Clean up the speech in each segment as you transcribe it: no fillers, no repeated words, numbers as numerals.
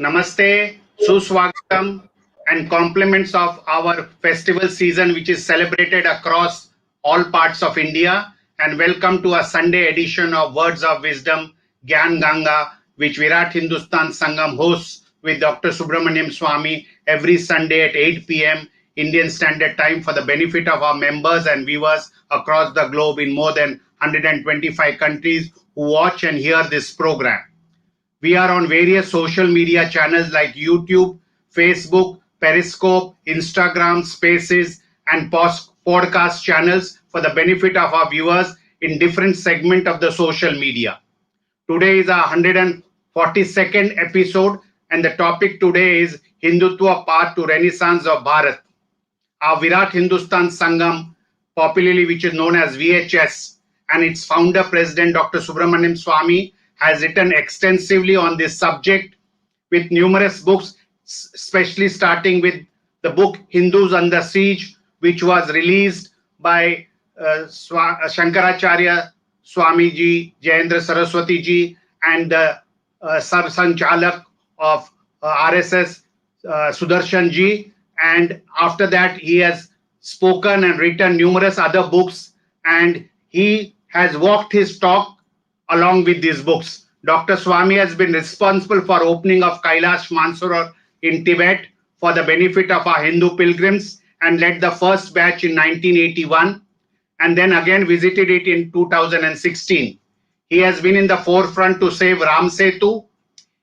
Namaste, Suswagatam, and compliments of our festival season, which is celebrated across all parts of India. And welcome to a Sunday edition of Words of Wisdom, Gyan Ganga, which Virat Hindustan Sangam hosts with Dr. Subramanian Swamy every Sunday at 8 p.m. Indian Standard Time for the benefit of our members and viewers across the globe in more than 125 countries who watch and hear this program. We are on various social media channels like YouTube, Facebook, Periscope, Instagram, Spaces, and podcast channels for the benefit of our viewers in different segments of the social media. Today is our 142nd episode, and the topic today is Hindutva Path to Renaissance of Bharat. Our Virat Hindustan Sangam, popularly which is known as VHS, and its founder, President Dr. Subramanian Swamy, has written extensively on this subject with numerous books, especially starting with the book Hindus Under Siege, which was released by Shankaracharya Swamiji, Jayendra Saraswati ji, and the Sar-Sanchalak of RSS, Sudarshan ji. And after that, he has spoken and written numerous other books, and he has walked his talk along with these books. Dr. Swamy has been responsible for opening of Kailash Mansarovar in Tibet for the benefit of our Hindu pilgrims and led the first batch in 1981 and then again visited it in 2016. He has been in the forefront to save Ram Setu.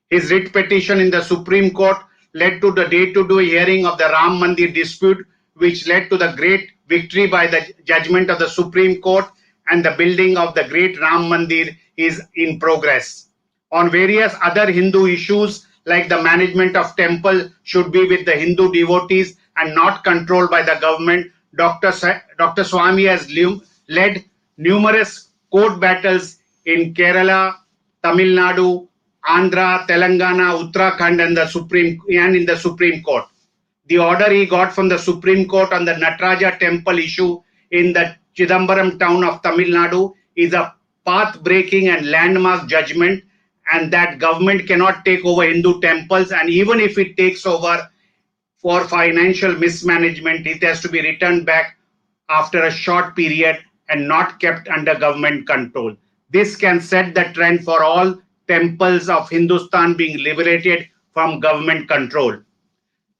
His writ petition in the Supreme Court led to the day-to-day hearing of the Ram Mandir dispute, which led to the great victory by the judgment of the Supreme Court, and the building of the great Ram Mandir is in progress. On various other Hindu issues like the management of temple should be with the Hindu devotees and not controlled by the government, Dr. Swamy has led numerous court battles in Kerala, Tamil Nadu, Andhra, Telangana, Uttarakhand, and in the Supreme Court. The order he got from the Supreme Court on the Nataraja temple issue in the Chidambaram town of Tamil Nadu is a path-breaking and landmark judgment, and that government cannot take over Hindu temples, and even if it takes over for financial mismanagement, it has to be returned back after a short period and not kept under government control. This can set the trend for all temples of Hindustan being liberated from government control.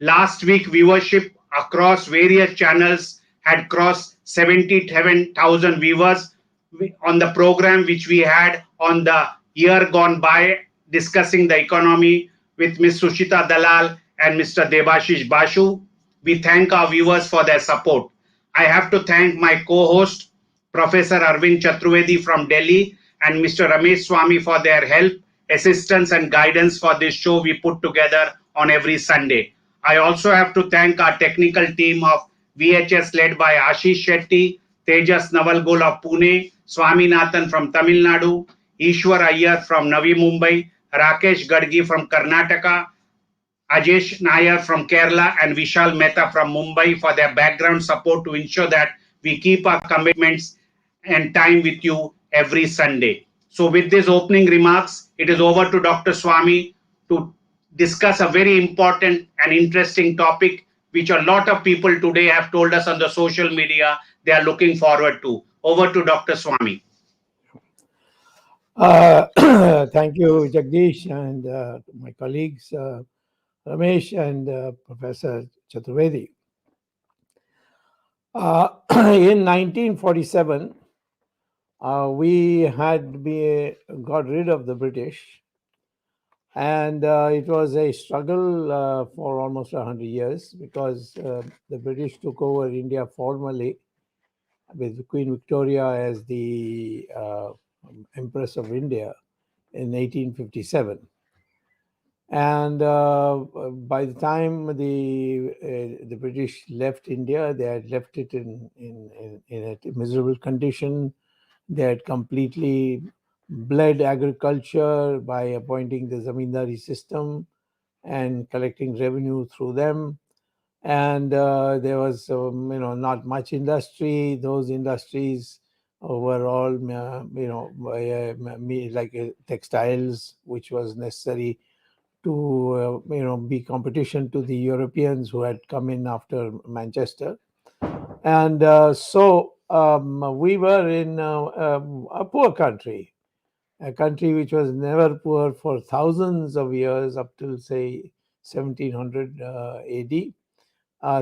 Last week, viewership across various channels had crossed 77,000 viewers on the program which we had on the year gone by discussing the economy with Ms. Sushita Dalal and Mr. Debashish Bashu. We thank our viewers for their support. I have to thank my co-host, Professor Arvind Chaturvedi from Delhi, and Mr. Ramesh Swamy for their help, assistance, and guidance for this show we put together on every Sunday. I also have to thank our technical team of VHS led by Ashish Shetty, Tejas Navalgol of Pune, Swaminathan from Tamil Nadu, Ishwar Iyer from Navi Mumbai, Rakesh Gadgi from Karnataka, Ajesh Nair from Kerala, and Vishal Mehta from Mumbai for their background support to ensure that we keep our commitments and time with you every Sunday. So with these opening remarks, it is over to Dr. Swamy to discuss a very important and interesting topic which a lot of people today have told us on the social media they are looking forward to. Over to Dr. Swamy. Thank you, Jagdish, and my colleagues, Ramesh and Professor Chaturvedi. In 1947, we had got rid of the British, and it was a struggle for almost 100 years because the British took over India formally with Queen Victoria as the Empress of India in 1857. And by the time the British left India, they had left it in a miserable condition. They had completely bled agriculture by appointing the zamindari system and collecting revenue through them. And there was not much industry. Those industries were all like textiles, which was necessary be competition to the Europeans who had come in after Manchester. And we were in a poor country, a country which was never poor for thousands of years up till, say, 1700 AD,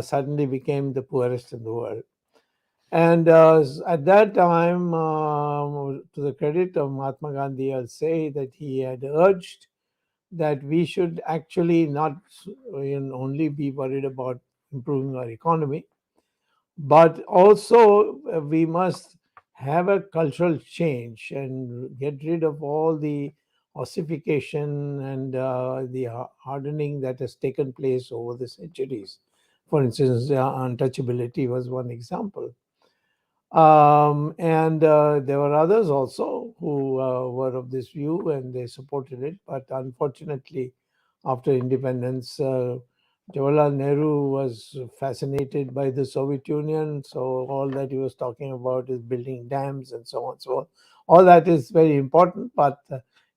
suddenly became the poorest in the world. And at that time, to the credit of Mahatma Gandhi, I'll say that he had urged that we should actually not only be worried about improving our economy, but also we must have a cultural change and get rid of all the ossification and the hardening that has taken place over the centuries. For instance, untouchability was one example. And there were others also who were of this view and they supported it. But unfortunately, after independence, Jawaharlal Nehru was fascinated by the Soviet Union. So all that he was talking about is building dams and so on. So all that is very important, but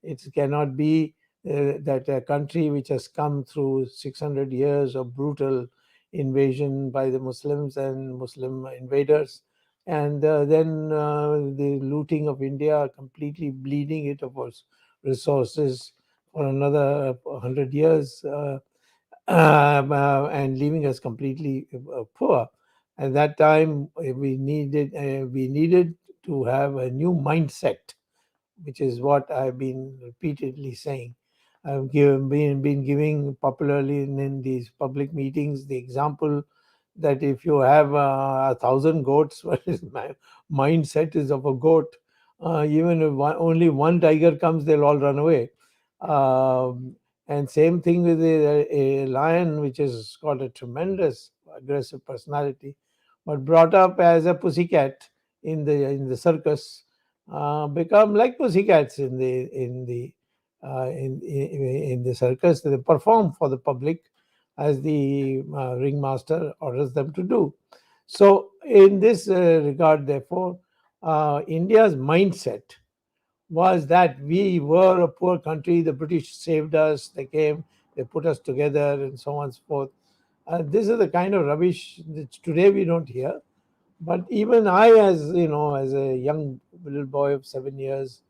it cannot be that a country which has come through 600 years of brutal invasion by the Muslims and Muslim invaders, and then the looting of India, completely bleeding it of its resources for another 100 years, and leaving us completely poor. At that time, we needed to have a new mindset, which is what I've been repeatedly saying. I've been giving popularly in these public meetings the example that if you have 1,000 goats, what is my mindset is of a goat. Even if only one tiger comes, they'll all run away. And same thing with a lion, which has got a tremendous aggressive personality, but brought up as a pussycat in the circus, become like pussycats in the circus. They perform for the public as the ringmaster orders them to do. So, in this regard, therefore, India's mindset was that we were a poor country. The British saved us. They came, they put us together, and so on and so forth. This is the kind of rubbish that today we don't hear. But even I, as a young little boy of 7 years,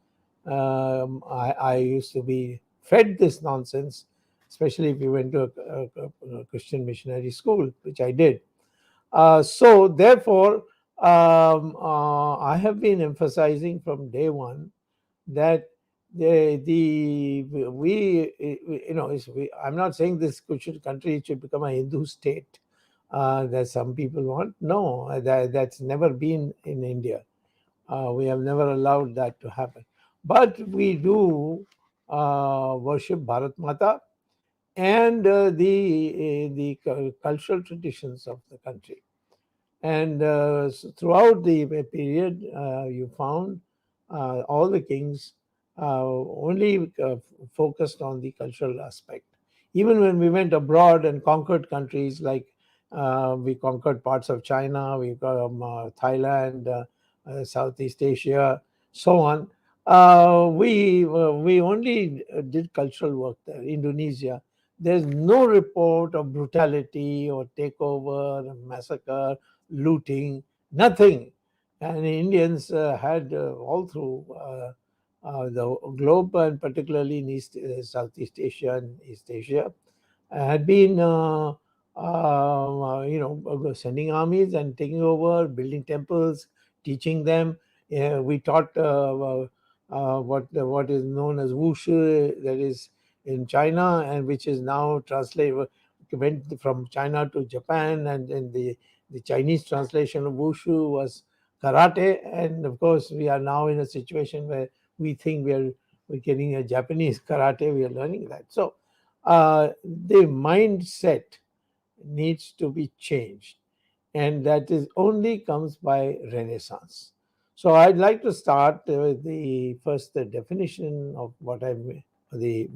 I used to be fed this nonsense, especially if you went to a Christian missionary school, which I did. So, therefore, I have been emphasizing from day one that the we you know I'm not saying this country should become a Hindu state that some people want. No, that's never been in India. We have never allowed that to happen. But we do worship Bharat Mata and the cultural traditions of the country. And throughout the period, you found all the kings only focused on the cultural aspect. Even when we went abroad and conquered countries, like we conquered parts of China, we got Thailand, Southeast Asia, so on. We only did cultural work there. Indonesia, there's no report of brutality or takeover, massacre, looting, nothing. And Indians had all through the globe, and particularly in Southeast Asia and East Asia, had been sending armies and taking over, building temples, teaching them. We taught what is known as wushu, that is in China, and which is now translated, went from China to Japan, and the Chinese translation of wushu was karate. And of course, we are now in a situation where we think we're getting a Japanese karate. We are learning that. So the mindset needs to be changed, and that is only comes by Renaissance. So I'd like to start with the first the definition of what I mean, the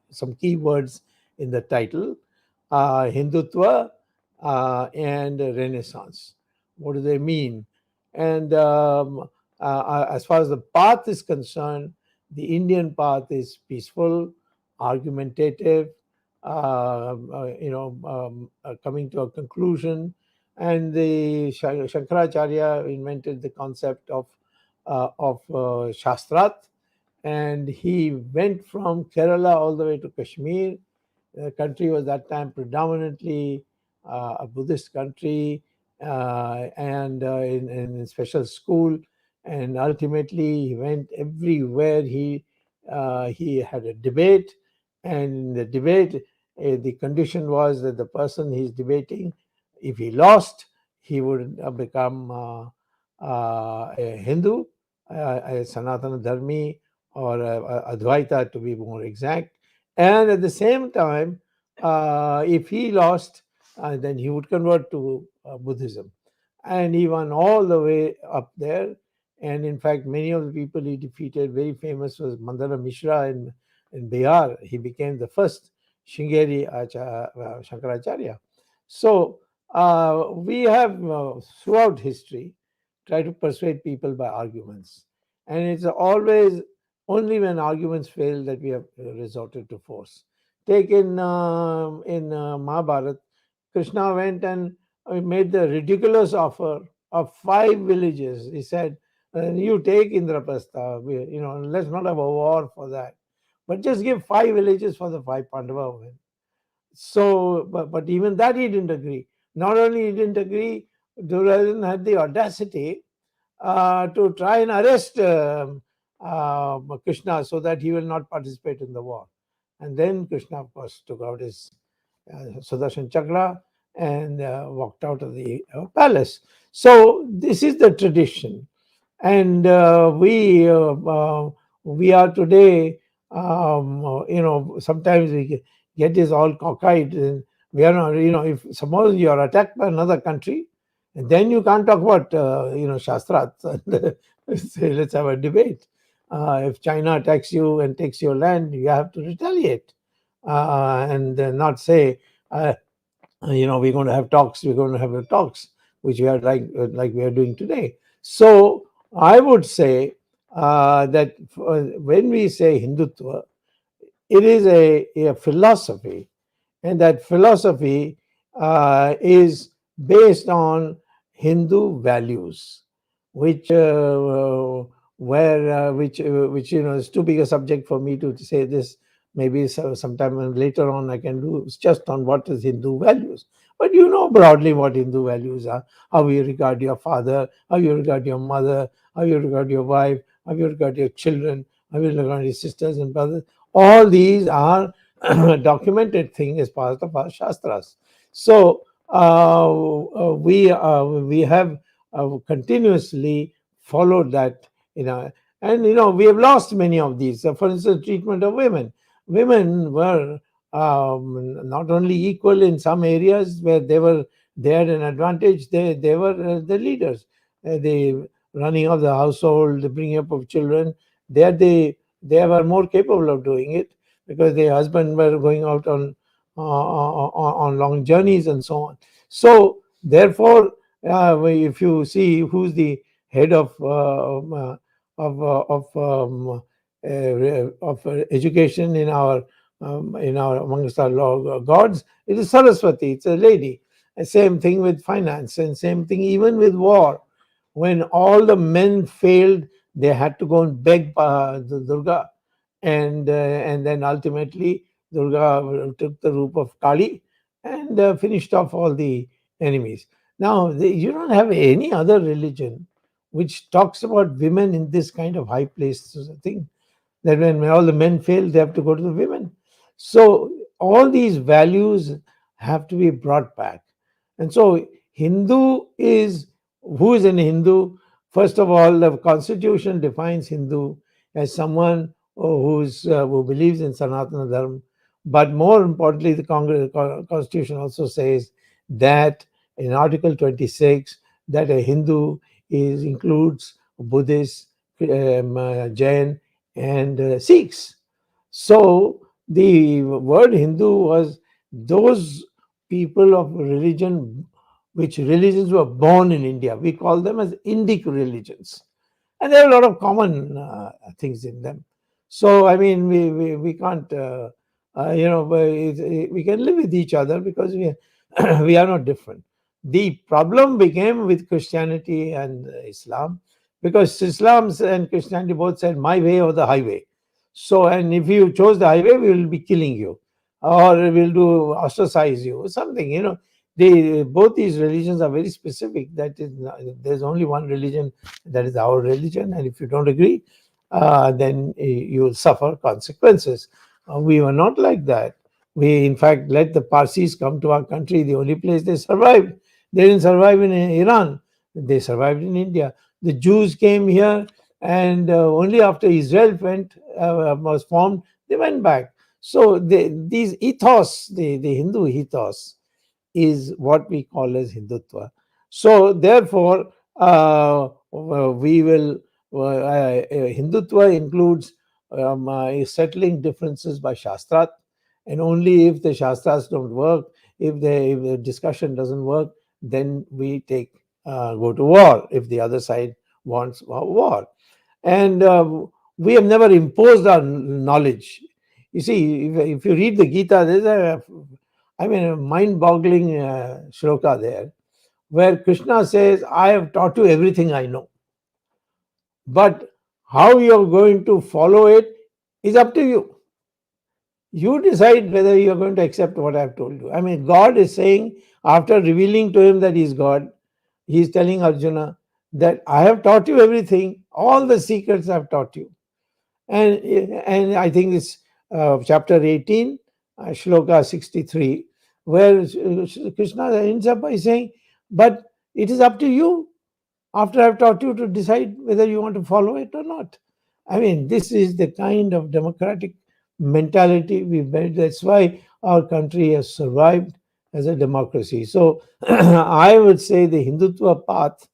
some key words in the title: Hindutva and Renaissance. What do they mean? And as far as the path is concerned, the Indian path is peaceful, argumentative, coming to a conclusion. And the Shankaracharya invented the concept of Shastrat, and he went from Kerala all the way to Kashmir. The country was that time predominantly a Buddhist country, and in special school. And ultimately, he went everywhere. He had a debate, and in the debate, the condition was that the person he's debating, if he lost, he would become a Hindu, a Sanatana Dharmi, or Advaita to be more exact. And at the same time, if he lost, then he would convert to Buddhism. And he won all the way up there. And in fact, many of the people he defeated, very famous was Mandana Mishra in Bihar. He became the first Shingeri Shankaracharya. So we have throughout history tried to persuade people by arguments. And it's always only when arguments fail that we have resorted to force. Take in Mahabharat, Krishna went and made the ridiculous offer of 5 villages. He said, "You take Indraprastha. Let's not have a war for that, but just give 5 villages for the 5 Pandava women." So, but even that he didn't agree. Not only he didn't agree, Duryodhana had the audacity to try and arrest Krishna so that he will not participate in the war. And then Krishna, of course, took out his Sudarshan Chakra and walked out of the palace. So this is the tradition, and we are today. Sometimes we get this all cockeyed, and we are not. If suppose you are attacked by another country, and then you can't talk about Shastrat. Say, let's have a debate. If China attacks you and takes your land, you have to retaliate, and not say, we're going to have talks. We're going to have talks, which we are like we are doing today. So I would say that when we say Hindutva, it is a philosophy, and that philosophy is based on Hindu values, which where which is too big a subject for me to say this. Maybe sometime later on I can do just on what is Hindu values. But you know broadly what Hindu values are: how you regard your father, how you regard your mother, how you regard your wife, how you regard your children, how you regard your sisters and brothers. All these are documented thing as part of our shastras. So we have continuously followed that, and we have lost many of these. So for instance, treatment of women. Women were not only equal in some areas where they had an advantage. They were the leaders, the running of the household, the bringing up of children. They were more capable of doing it because their husband were going out on long journeys and so on. So therefore, if you see who's the head of education in our amongst our gods, it is Saraswati. It's a lady. And same thing with finance, and same thing even with war. When all the men failed, they had to go and beg the Durga, and then ultimately Durga took the roop of Kali and finished off all the enemies. Now you don't have any other religion which talks about women in this kind of high place thing, that when all the men fail, they have to go to the women. So all these values have to be brought back. And so Hindu is, who is an Hindu? First of all, the constitution defines Hindu as someone who believes in Sanatana Dharma. But more importantly, the constitution also says that in Article 26 that a Hindu includes Buddhist, Jain, and Sikhs. So the word Hindu was those people of religion, which religions were born in India. We call them as Indic religions. And there are a lot of common things in them. So, I mean, we can't We can live with each other because we are not different. The problem became with Christianity and Islam, because Islam and Christianity both said my way or the highway. So, and if you chose the highway, we will be killing you, or we'll do ostracize you, or something. They both these religions are very specific. That is, there's only one religion, that is our religion, and if you don't agree, then you will suffer consequences. We were not like that. We, in fact, let the Parsis come to our country. The only place they survived. They didn't survive in Iran. They survived in India. The Jews came here, and only after Israel was formed, they went back. So these ethos, the Hindu ethos, is what we call as Hindutva. So therefore, we will Hindutva includes settling differences by Shastrat, and only if the Shastras don't work, if the discussion doesn't work, then we go to war if the other side wants war. And we have never imposed our knowledge. You see, if you read the Gita, there's a mind-boggling shloka there, where Krishna says, I have taught you everything I know. But how you're going to follow it is up to you. You decide whether you're going to accept what I've told you. I mean, God is saying, after revealing to him that he's God, he's telling Arjuna that I have taught you everything, all the secrets I've taught you. And I think it's chapter 18, shloka 63, where Krishna ends up by saying, but it is up to you, after I've taught you, to decide whether you want to follow it or not. I mean, this is the kind of democratic mentality we've built. That's why our country has survived as a democracy. So I would say the Hindutva path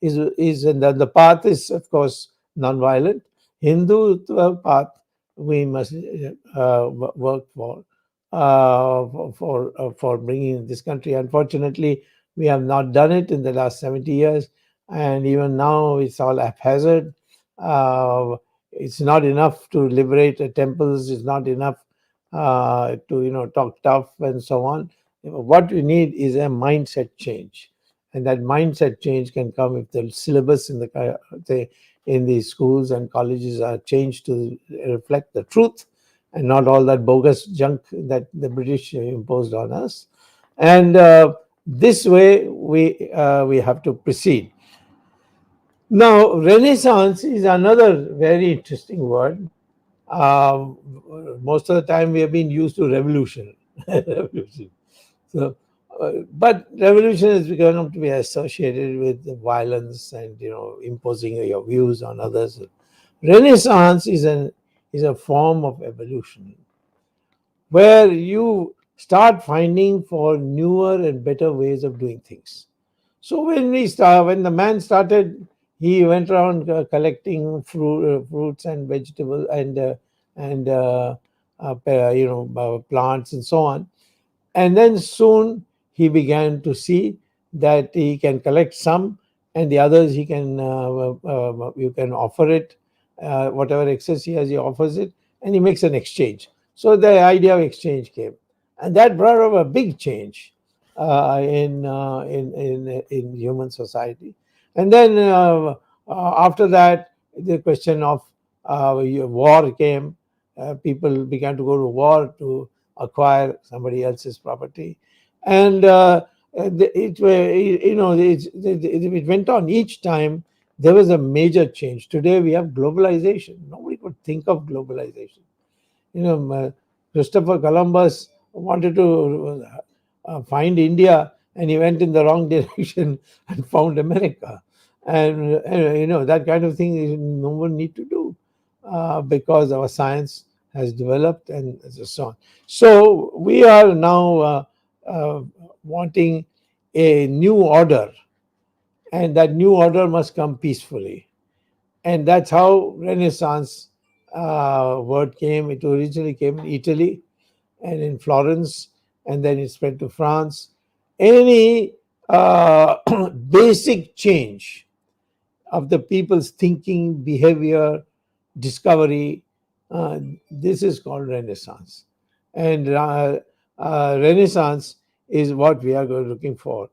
is and the path is, of course, non-violent. Hindutva path we must work for bringing this country. Unfortunately, we have not done it in the last 70 years, and even now it's all haphazard. It's not enough to liberate the temples. It's not enough to talk tough and so on. What we need is a mindset change, and that mindset change can come if the syllabus in the schools and colleges are changed to reflect the truth and not all that bogus junk that the British imposed on us. And this way we have to proceed. Now, Renaissance is another very interesting word. Um, Most of the time we have been used to revolution. Revolution. So, but revolution is become to be associated with violence and imposing your views on others. Renaissance is a form of evolution where you start finding for newer and better ways of doing things. So when the man started, he went around collecting fruits and vegetables and plants and so on. And then soon he began to see that he can collect some, and the others he can you can offer it, whatever excess he has, he offers it, and he makes an exchange. So the idea of exchange came, and that brought about a big change in human society. And then after that, the question of war came. People began to go to war to acquire somebody else's property, and it went on. Each time there was a major change. Today we have globalization. Nobody could think of globalization. Christopher Columbus wanted to find India, and he went in the wrong direction and found America. And that kind of thing no one need to do because our science has developed and so on. So we are now wanting a new order, and that new order must come peacefully. And that's how Renaissance word came. It originally came in Italy and in Florence, and then it spread to France. Any basic change of the people's thinking, behavior, discovery, this is called Renaissance. and Renaissance is what we are looking for.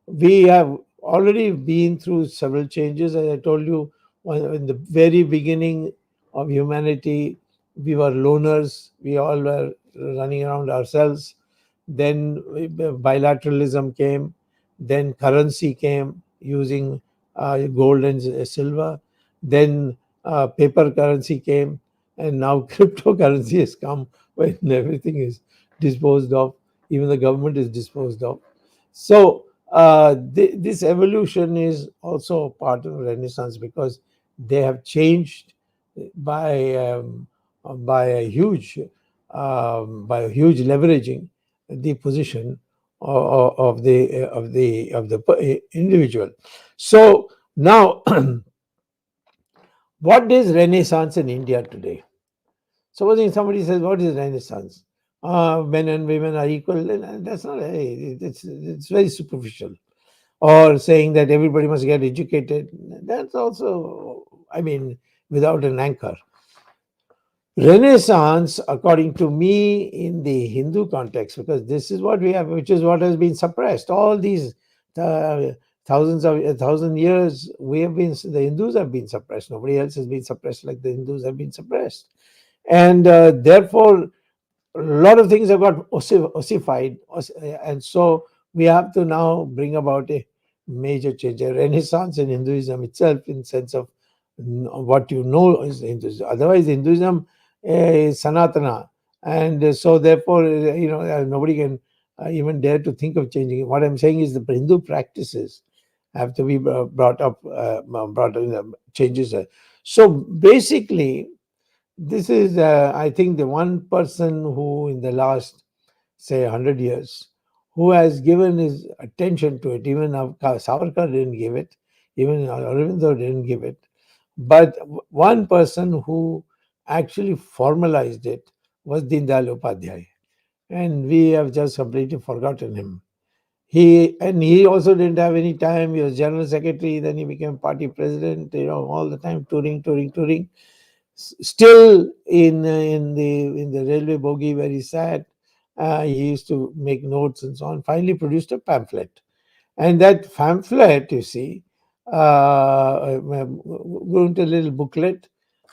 We have already been through several changes. As I told you, in the very beginning of humanity, we were loners. We all were running around ourselves. Then bilateralism came. Then currency came using gold and silver. Then paper currency came. And now cryptocurrency has come when everything is disposed of. Even the government is disposed of. So this evolution is also part of Renaissance because they have changed by um, by a huge leveraging the position of the individual. So now, what is Renaissance in India today? Supposing somebody says, "What is Renaissance? Men and women are equal." That's not. It's very superficial. Or saying that everybody must get educated. That's also, I mean, without an anchor. Renaissance, according to me, in the Hindu context, because this is what we have, which is what has been suppressed. All these thousands of 1,000 years, the Hindus have been suppressed. Nobody else has been suppressed like the Hindus have been suppressed, and therefore a lot of things have got ossified, and so we have to now bring about a major change, a renaissance in Hinduism itself, in sense of what you know is Hinduism. Otherwise, Hinduism is Sanatana, and so therefore, nobody can even dare to think of changing it. What I'm saying is the Hindu practices have to be brought in, changes. So basically, this is, I think, the one person who, in the last, say, 100 years, who has given his attention to it. Even Savarkar didn't give it, even Aurobindo didn't give it. But one person who actually formalized it was Deen Dayal Upadhyay. And we have just completely forgotten him. He also didn't have any time. He was general secretary, then he became party president, all the time touring. Still in the railway bogie where he sat, he used to make notes and so on. Finally, produced a pamphlet, and that pamphlet, you see, grew into a little booklet,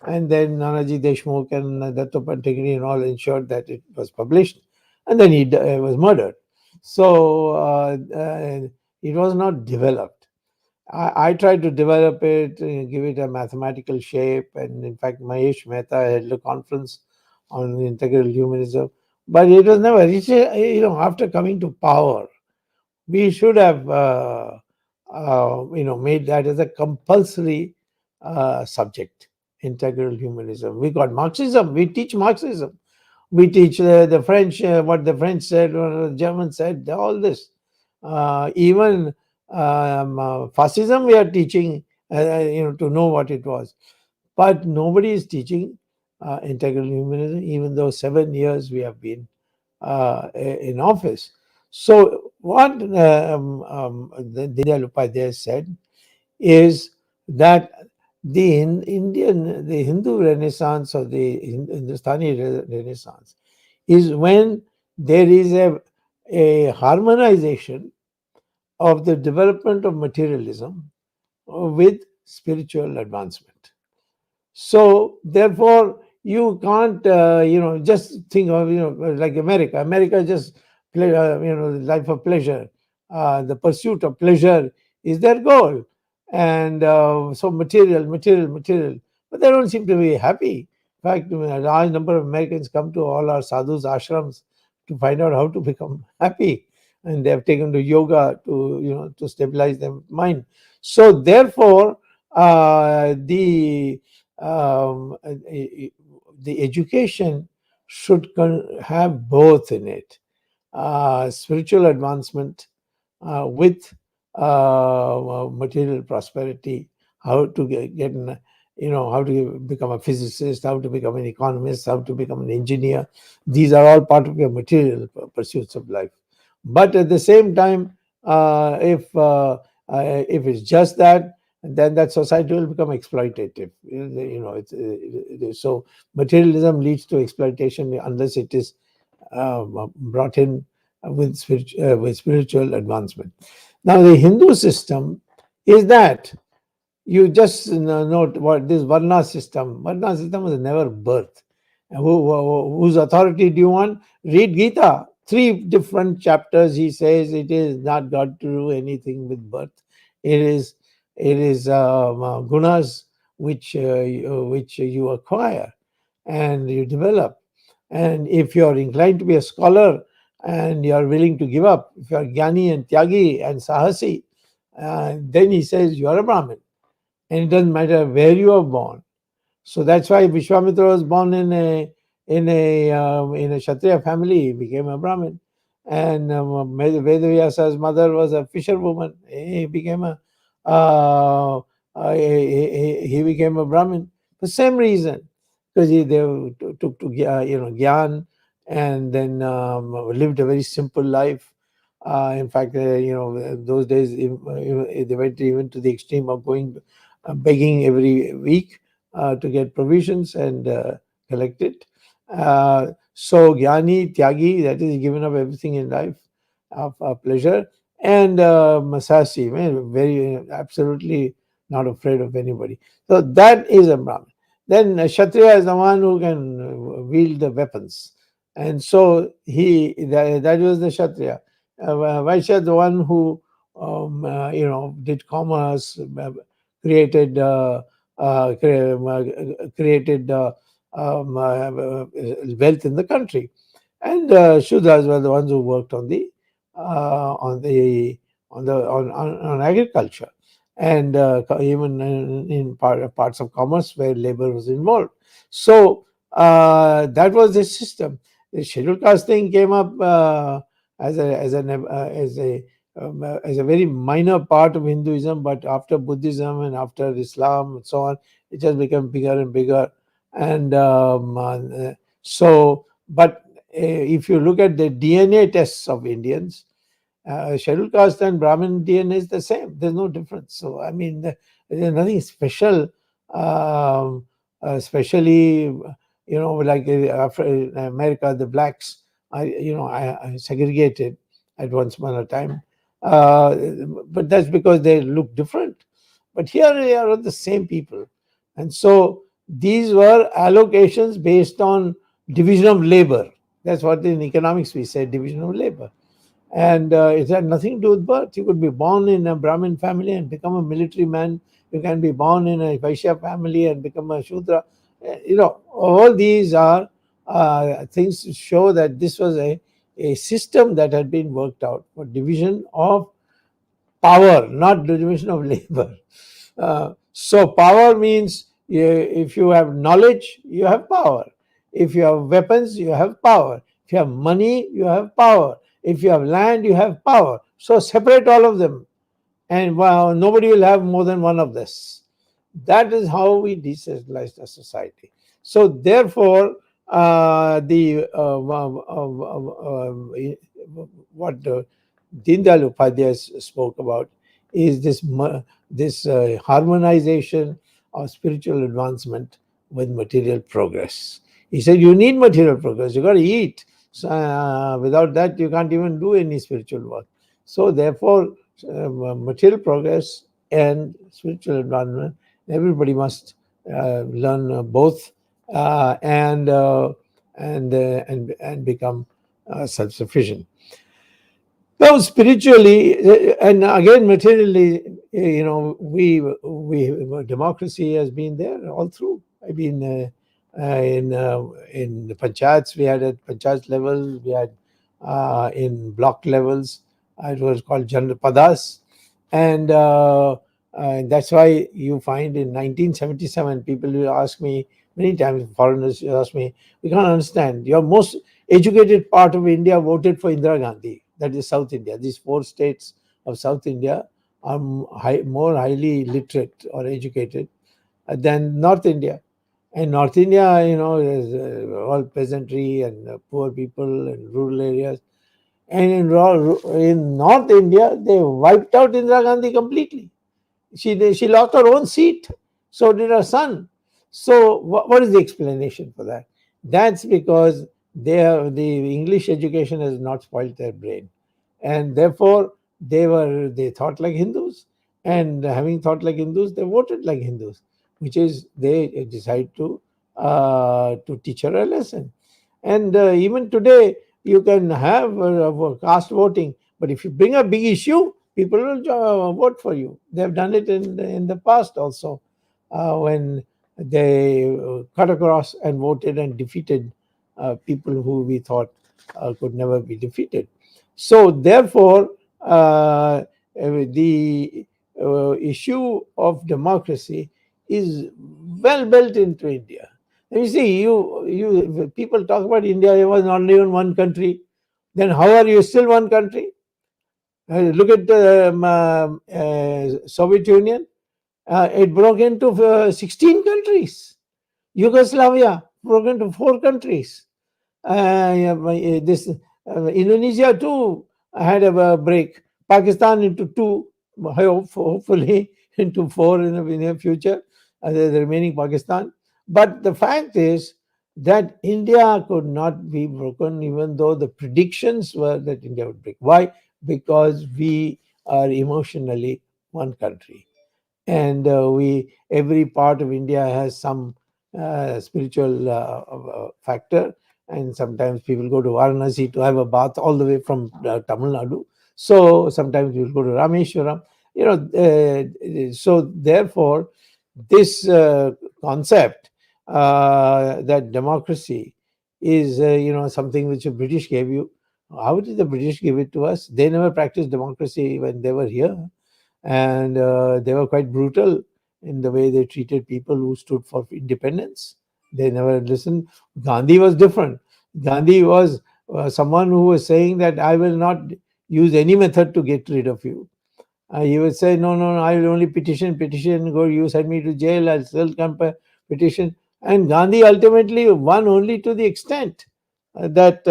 and then Nanaji Deshmukh and Dattopant Tigri and all ensured that it was published, and then he was murdered. So it was not developed. I tried to develop it, give it a mathematical shape, and in fact, Mahesh Mehta held a conference on integral humanism, but it was never. After coming to power, we should have, made that as a compulsory subject. Integral humanism. We got Marxism. We teach Marxism. We teach the French, what the French said, what the Germans said, all this. Even fascism, we are teaching, to know what it was. But nobody is teaching integral humanism, even though 7 years we have been in office. So what Deen Upadhyay said is that the Hindu Renaissance, or the Hindustani Renaissance, is when there is a harmonization of the development of materialism with spiritual advancement. So therefore, you can't, just think of, like America. America just life of pleasure. The pursuit of pleasure is their goal, and so material. But they don't seem to be happy. In fact, a large number of Americans come to all our sadhus ashrams to find out how to become happy, and they have taken to yoga to stabilize their mind. So therefore, the the education should have both in it, spiritual advancement with material prosperity, how to how to become a physicist, how to become an economist, how to become an engineer. These are all part of your material pursuits of life. But at the same time, if it's just that, then that society will become exploitative. So materialism leads to exploitation unless it is brought in with spiritual advancement. Now, the Hindu system is that you just note what this Varna system. Varna system was never birth. Whose authority do you want? Read Gita. Three different chapters. He says it is not got to do anything with birth. It is gunas which you acquire and you develop. And if you are inclined to be a scholar and you are willing to give up, if you are Jnani and Tyagi and Sahasi, then he says you are a Brahmin. And it doesn't matter where you are born. So that's why Vishwamitra was born in a Kshatriya family. He became a Brahmin, and Vedavyasa's mother was a fisherwoman. He became he became a Brahmin for the same reason, because they took to Gyan, and then lived a very simple life. In fact, those days they went even to the extreme of going begging every week to get provisions and collect it. So Jnani, Tyagi, that is given up everything in life of pleasure, and Masasi, very absolutely not afraid of anybody. So that is a Brahmin. Then Kshatriya is the one who can wield the weapons, and so that was the Kshatriya. Vaishya, the one who did commerce, created created wealth in the country, and Shudras were the ones who worked on the on agriculture, and even in parts of commerce where labor was involved. So that was the system. The scheduled caste thing came up as a very minor part of Hinduism, but after Buddhism and after Islam and so on, it has become bigger and bigger. And but if you look at the DNA tests of Indians, scheduled caste and Brahmin DNA is the same. There's no difference. So I mean, there's nothing special, especially like in America, the blacks, I segregated at once upon a time, uh, but that's because they look different. But here they are the same people, and so these were allocations based on division of labor. That's what in economics we say, division of labor. And it had nothing to do with birth. You could be born in a Brahmin family and become a military man. You can be born in a Vaishya family and become a Shudra. All these are things to show that this was a system that had been worked out for division of power, not division of labor. So power means if you have knowledge, you have power. If you have weapons, you have power. If you have money, you have power. If you have land, you have power. So separate all of them, and nobody will have more than one of this. That is how we decentralized a society. So therefore, what Dindal Upadhyay spoke about is this harmonization of spiritual advancement with material progress. He said you need material progress. You got to eat. So, without that, you can't even do any spiritual work. So therefore, material progress and spiritual advancement, everybody must learn both and become self-sufficient. Now, spiritually and again materially, we democracy has been there all through. I mean, in the panchayats, we had at panchayat level, we had in block levels. It was called general padas, and that's why you find in 1977 people will ask me many times. Foreigners ask me, "We can't understand. Your most educated part of India voted for Indira Gandhi." That is South India. These four states of South India are more highly literate or educated than North India. And North India, is all peasantry and poor people and rural areas. And in North India, they wiped out Indira Gandhi completely. She lost her own seat. So did her son. So what is the explanation for that? That's because the English education has not spoiled their brain, and therefore they thought like Hindus, and having thought like Hindus, they voted like Hindus, which is they decide to teach her a lesson. And even today, you can have caste voting, but if you bring a big issue, people will vote for you. They have done it in the past also, when they cut across and voted and defeated people who we thought could never be defeated. So, therefore, the issue of democracy is well built into India. You see, you people talk about India. It was not even one country. Then how are you still one country? Look at the Soviet Union. It broke into 16 countries. Yugoslavia broke into 4 countries. This Indonesia too had a break. Pakistan into two, hopefully into four in the near future. The remaining Pakistan. But the fact is that India could not be broken, even though the predictions were that India would break. Why? Because we are emotionally one country, and we every part of India has some spiritual factor, and sometimes people go to Varanasi to have a bath all the way from Tamil Nadu. So sometimes people go to Rameshwaram. So therefore, this concept that democracy is something which the British gave you. How did the British give it to us? They never practiced democracy when they were here, and they were quite brutal in the way they treated people who stood for independence. They never listened. Gandhi was different. Gandhi was someone who was saying that I will not use any method to get rid of you. He would say, no, no, no, I will only petition, go, you send me to jail, I'll still come petition. And Gandhi ultimately won only to the extent that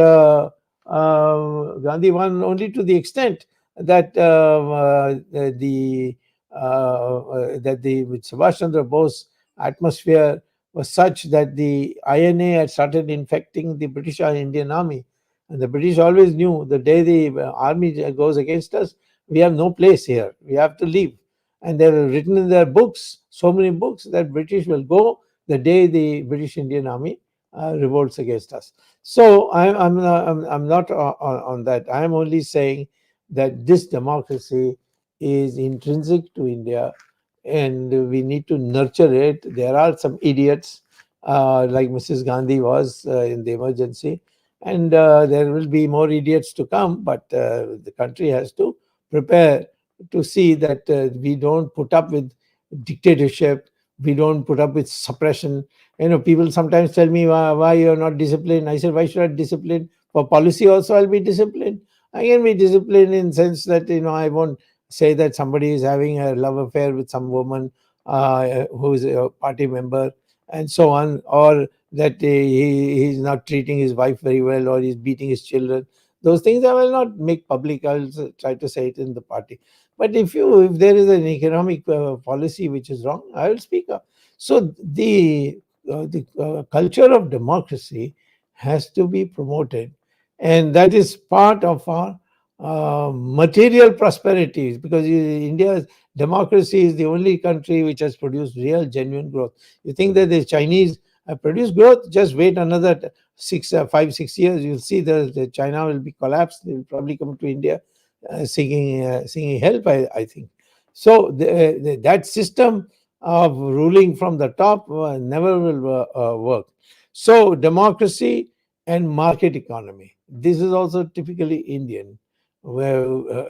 Gandhi won only to the extent that the Subhash Chandra Bose atmosphere was such that the INA had started infecting the British and Indian army. And the British always knew the day the army goes against us, we have no place here. We have to leave. And they have written in their books, so many books, that British will go the day the British Indian army revolts against us. So I'm not on that. I'm only saying that this democracy is intrinsic to India, and we need to nurture it. There are some idiots like Mrs. Gandhi was in the emergency, and there will be more idiots to come, but the country has to prepare to see that we don't put up with dictatorship, we don't put up with suppression. People sometimes tell me, why you're not disciplined. I said, why should I discipline? For policy also I'll be disciplined. I can be disciplined in sense that I won't say that somebody is having a love affair with some woman who is a party member and so on, or that he's not treating his wife very well, or he's beating his children. Those things I will not make public. I will try to say it in the party. But if there is an economic policy which is wrong, I will speak up. So the culture of democracy has to be promoted, and that is part of our material prosperity, because India's democracy is the only country which has produced real, genuine growth. You think that the Chinese have produced growth? Just wait another 5-6 years, you'll see the China will be collapsed. They will probably come to India seeking help. I think so. That system of ruling from the top never will work. So democracy and market economy. This is also typically Indian.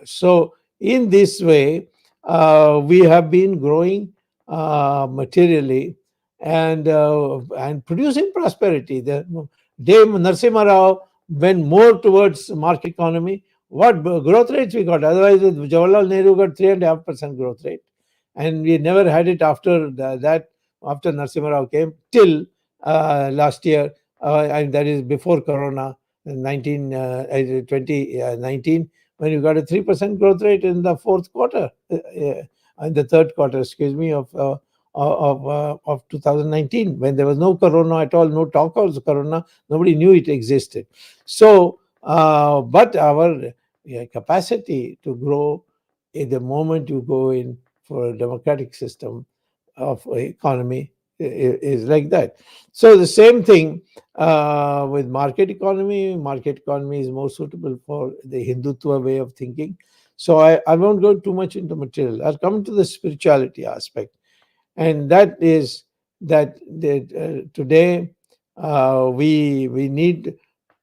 So in this way, we have been growing materially and producing prosperity. The day Narasimha Rao went more towards market economy, what growth rates we got? Otherwise, Jawaharlal Nehru got 3.5% growth rate, and we never had it after that. After Narasimha Rao came till last year, and that is before Corona, 2019, when you got a 3% growth rate in the fourth quarter, in the third quarter, excuse me, of of 2019, when there was no corona at all, no talk of corona, nobody knew it existed. So, but our capacity to grow in the moment you go in for a democratic system of economy is like that. So the same thing with market economy. Market economy is more suitable for the Hindutva way of thinking. So I won't go too much into material. I'll come to the spirituality aspect, and that is that today we need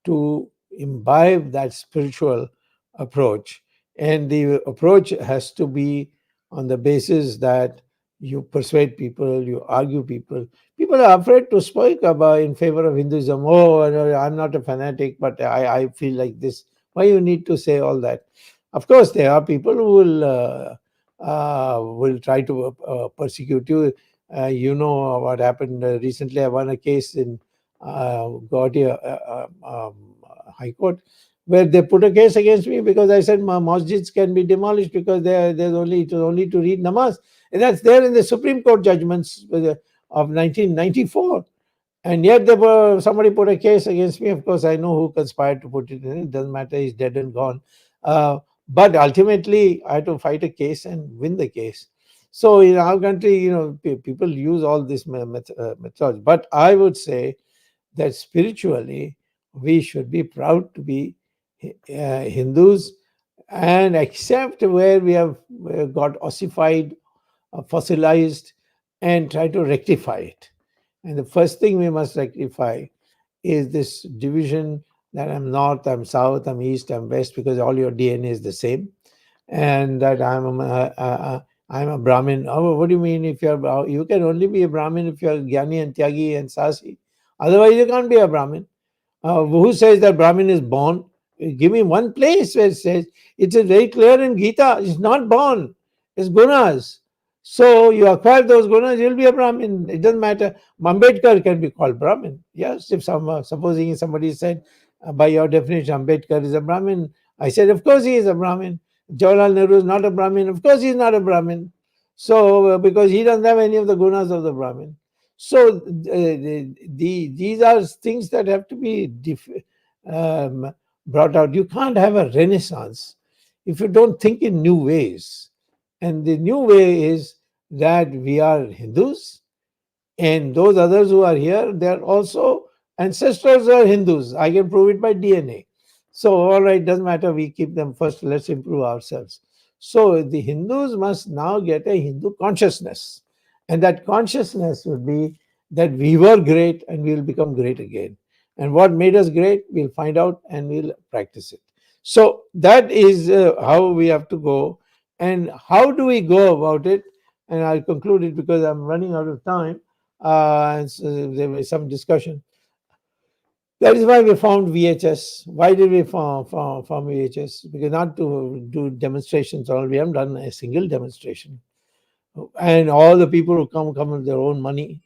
to imbibe that spiritual approach, and the approach has to be on the basis that you persuade people, you argue people. People are afraid to speak about in favor of Hinduism. Oh, no, I'm not a fanatic, but I feel like this. Why you need to say all that? Of course, there are people who will try to persecute you. You know what happened recently. I won a case in Gaudia High Court, where they put a case against me because I said masjids can be demolished because it was only to read namaz, and that's there in the Supreme Court judgments of 1994. And yet somebody put a case against me. Of course, I know who conspired to put it in. It doesn't matter. He's dead and gone. But ultimately, I had to fight a case and win the case. So in our country, people use all this methods. But I would say that spiritually, we should be proud to be Hindus and accept where we have got ossified, fossilized, and try to rectify it. And the first thing we must rectify is this division that I'm north, I'm south, I'm east, I'm west, because all your DNA is the same, and that I'm a Brahmin. Oh, what do you mean? If you can only be a Brahmin if you're Gyani and Tyagi and Sasi. Otherwise, you can't be a Brahmin. Who says that Brahmin is born? Give me one place where it says. It is very clear in Gita. It's not born. It's gunas. So you acquire those gunas, you'll be a Brahmin. It doesn't matter. Ambedkar can be called Brahmin. Yes, if supposing somebody said, by your definition, Ambedkar is a Brahmin. I said, of course he is a Brahmin. Jawaharlal Nehru is not a Brahmin. Of course he's not a Brahmin. So because he doesn't have any of the gunas of the Brahmin. So these are things that have to be brought out. You can't have a renaissance if you don't think in new ways. And the new way is that we are Hindus, and those others who are here, they're also ancestors are Hindus. I can prove it by DNA. So, all right, doesn't matter. We keep them first. Let's improve ourselves. So, the Hindus must now get a Hindu consciousness. And that consciousness would be that we were great and we'll become great again. And what made us great, we'll find out and we'll practice it. So, that is how we have to go. And how do we go about it? And I'll conclude it because I'm running out of time. And so there was some discussion. That is why we found VHS. Why did we form VHS? Because not to do demonstrations. All we haven't done a single demonstration, and all the people who come with their own money.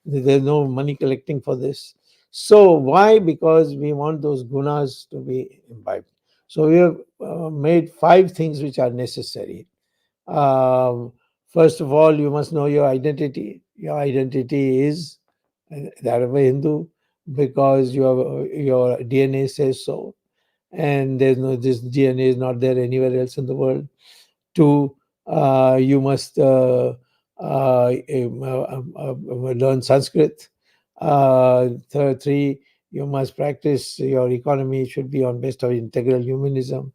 There's no money collecting for this. So why? Because we want those gunas to be imbibed. So we have made 5 things which are necessary. Um, First of all, you must know your identity. Your identity is that of a Hindu because your DNA says so, and there's no this DNA is not there anywhere else in the world. 2, you must learn Sanskrit. 3, you must practice your economy should be on based on integral humanism,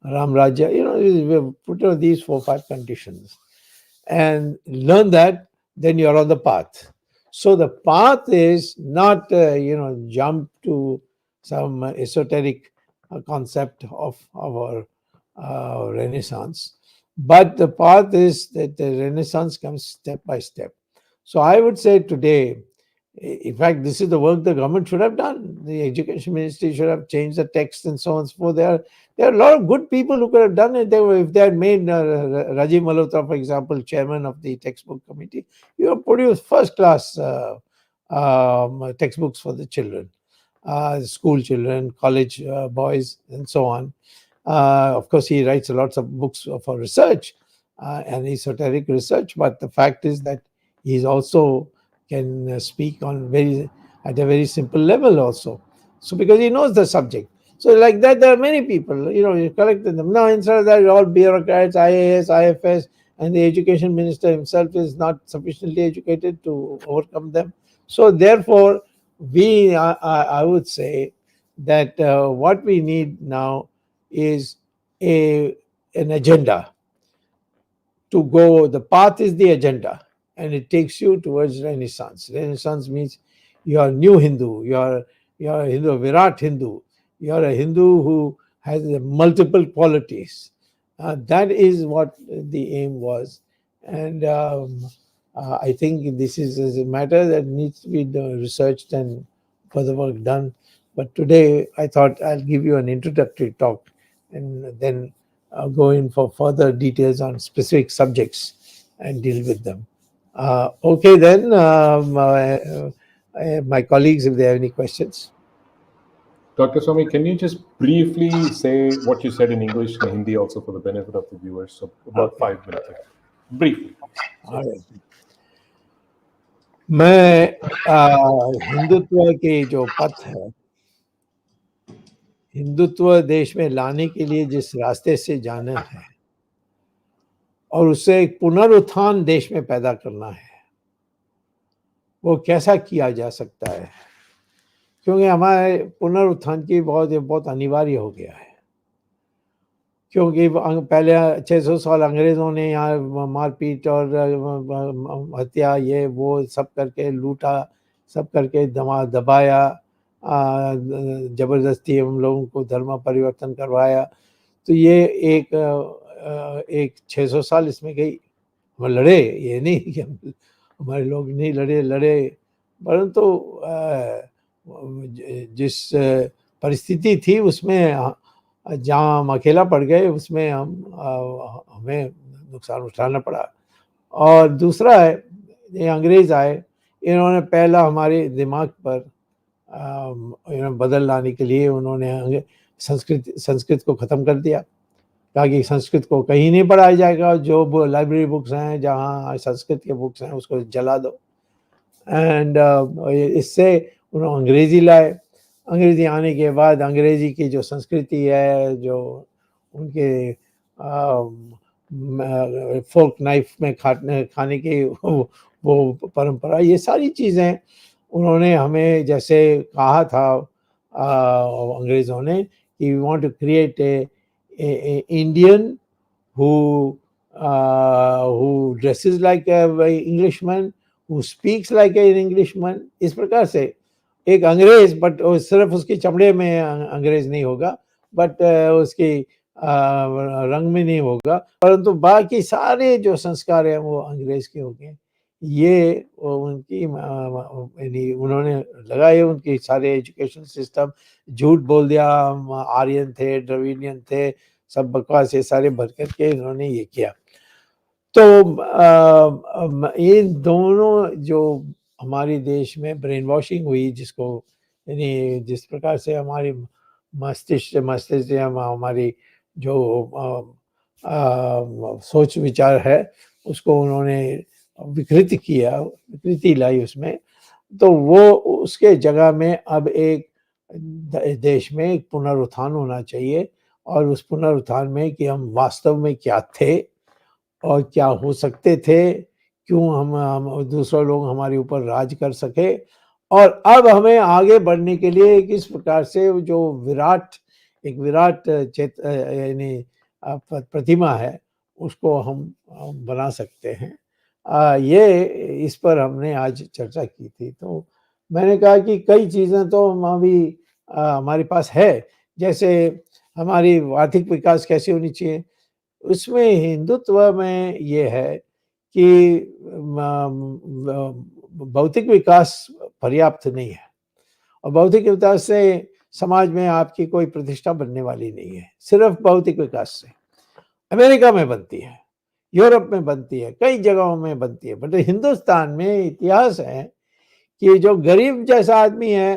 Ram Rajya. We put on these 4 5 conditions and learn that, then you're on the path. So the path is not jump to some esoteric concept of our renaissance, but the path is that the renaissance comes step by step. So I would say today, in fact, this is the work the government should have done. The education ministry should have changed the text and so on and so forth. There are a lot of good people who could have done it. If they had made Rajiv Malhotra, for example, chairman of the textbook committee, you have produced first class textbooks for the children, school children, college boys, and so on. Of course, he writes lots of books for research, an esoteric research, but the fact is that he's also can speak on very at a very simple level also. So because he knows the subject. So like that, there are many people. You collected them. Now instead of that, all bureaucrats, IAS, IFS, and the education minister himself is not sufficiently educated to overcome them. So therefore, I would say that what we need now is a an agenda to go. The path is the agenda, and it takes you towards Renaissance. Renaissance means you are new Hindu, you are a Hindu, Virat Hindu, you are a Hindu who has multiple qualities. That is what the aim was, and I think this is a matter that needs to be researched and further work done. But today I thought I'll give you an introductory talk, and then go in for further details on specific subjects and deal with them. Okay, then, my colleagues, if they have any questions. Dr. Swamy, can you just briefly say what you said in English and Hindi also for the benefit of the viewers? So about Okay. 5 minutes. Briefly. All right. मैं हिंदुत्व के जो पथ है, हिंदुत्व देश में लाने के लिए जिस रास्ते से जाना है और उससे एक पुनरुत्थान देश में पैदा करना है, वो कैसा किया जा सकता है, क्योंकि हमारे पुनरुत्थान की बहुत अनिवार्य हो गया है। क्योंकि पहले 600 साल अंग्रेज़ों ने यहाँ मारपीट और हत्या ये वो सब करके लूटा, सब करके दबाया, ज़बरदस्ती हम लोगों को धर्म परिवर्तन करवाया। तो ये एक 600 साल इसमें गई। हम लड़े, ये नहीं कि हमारे लोग नहीं लड़े, परंतु जिस परिस्थिति थी उसमें जहाँ हम अकेला पड़ गए उसमें हमें नुकसान उठाना पड़ा। और दूसरा है, ये अंग्रेज़ आए, इन्होंने पहला हमारे दिमाग पर बदल लाने के लिए उन्होंने संस्कृत को ख़त्म कर दिया। कहा कि संस्कृत को कहीं नहीं पढ़ाया जाएगा, जो लाइब्रेरी बुक्स हैं जहाँ संस्कृत के बुक्स हैं उसको जला दो। एंड इससे उन्होंने अंग्रेज़ी लाए। अंग्रेज़ी आने के बाद अंग्रेज़ी की जो संस्कृति है, जो उनके फोर्क नाइफ में खाने की वो परंपरा, ये सारी चीज़ें उन्होंने हमें जैसे कहा था अंग्रेज़ों ने कि we want to create a Indian who dresses like an Englishman, who speaks like an Englishman। इस प्रकार से एक अंग्रेज, बट सिर्फ उसकी चमड़े में अंग्रेज नहीं होगा, बट उसकी रंग में नहीं होगा, परंतु बाकी सारे जो संस्कार हैं वो अंग्रेज के होंगे। ये उनकी उन्होंने लगाए, उनकी सारे एजुकेशन सिस्टम झूठ बोल दिया, हम आर्यन थे, द्रविडियन थे, सब बकवास ये सारे भर करके इन्होंने ये किया। तो ये दोनों जो हमारे देश में ब्रेन वॉशिंग हुई, जिसको यानी जिस प्रकार से हमारी मस्तिष्क या हमारी जो सोच विचार है उसको उन्होंने विकृति लाई उसमें। तो वो उसके जगह में अब एक देश में एक पुनरुत्थान होना चाहिए, और उस पुनरुत्थान में कि हम वास्तव में क्या थे और क्या हो सकते थे, क्यों हम दूसरे लोग हमारे ऊपर राज कर सके, और अब हमें आगे बढ़ने के लिए किस प्रकार से जो एक विराट यानी प्रतिमा है उसको हम बना सकते हैं। ये इस पर हमने आज चर्चा की थी। तो मैंने कहा कि कई चीज़ें तो अभी हमारे पास है, जैसे हमारी आर्थिक विकास कैसी होनी चाहिए, उसमें हिंदुत्व में ये है कि भौतिक विकास पर्याप्त नहीं है, और भौतिक विकास से समाज में आपकी कोई प्रतिष्ठा बनने वाली नहीं है। सिर्फ भौतिक विकास से अमेरिका में बनती है, यूरोप में बनती है, कई जगहों में बनती है, बट हिंदुस्तान में इतिहास है कि जो गरीब जैसा आदमी है,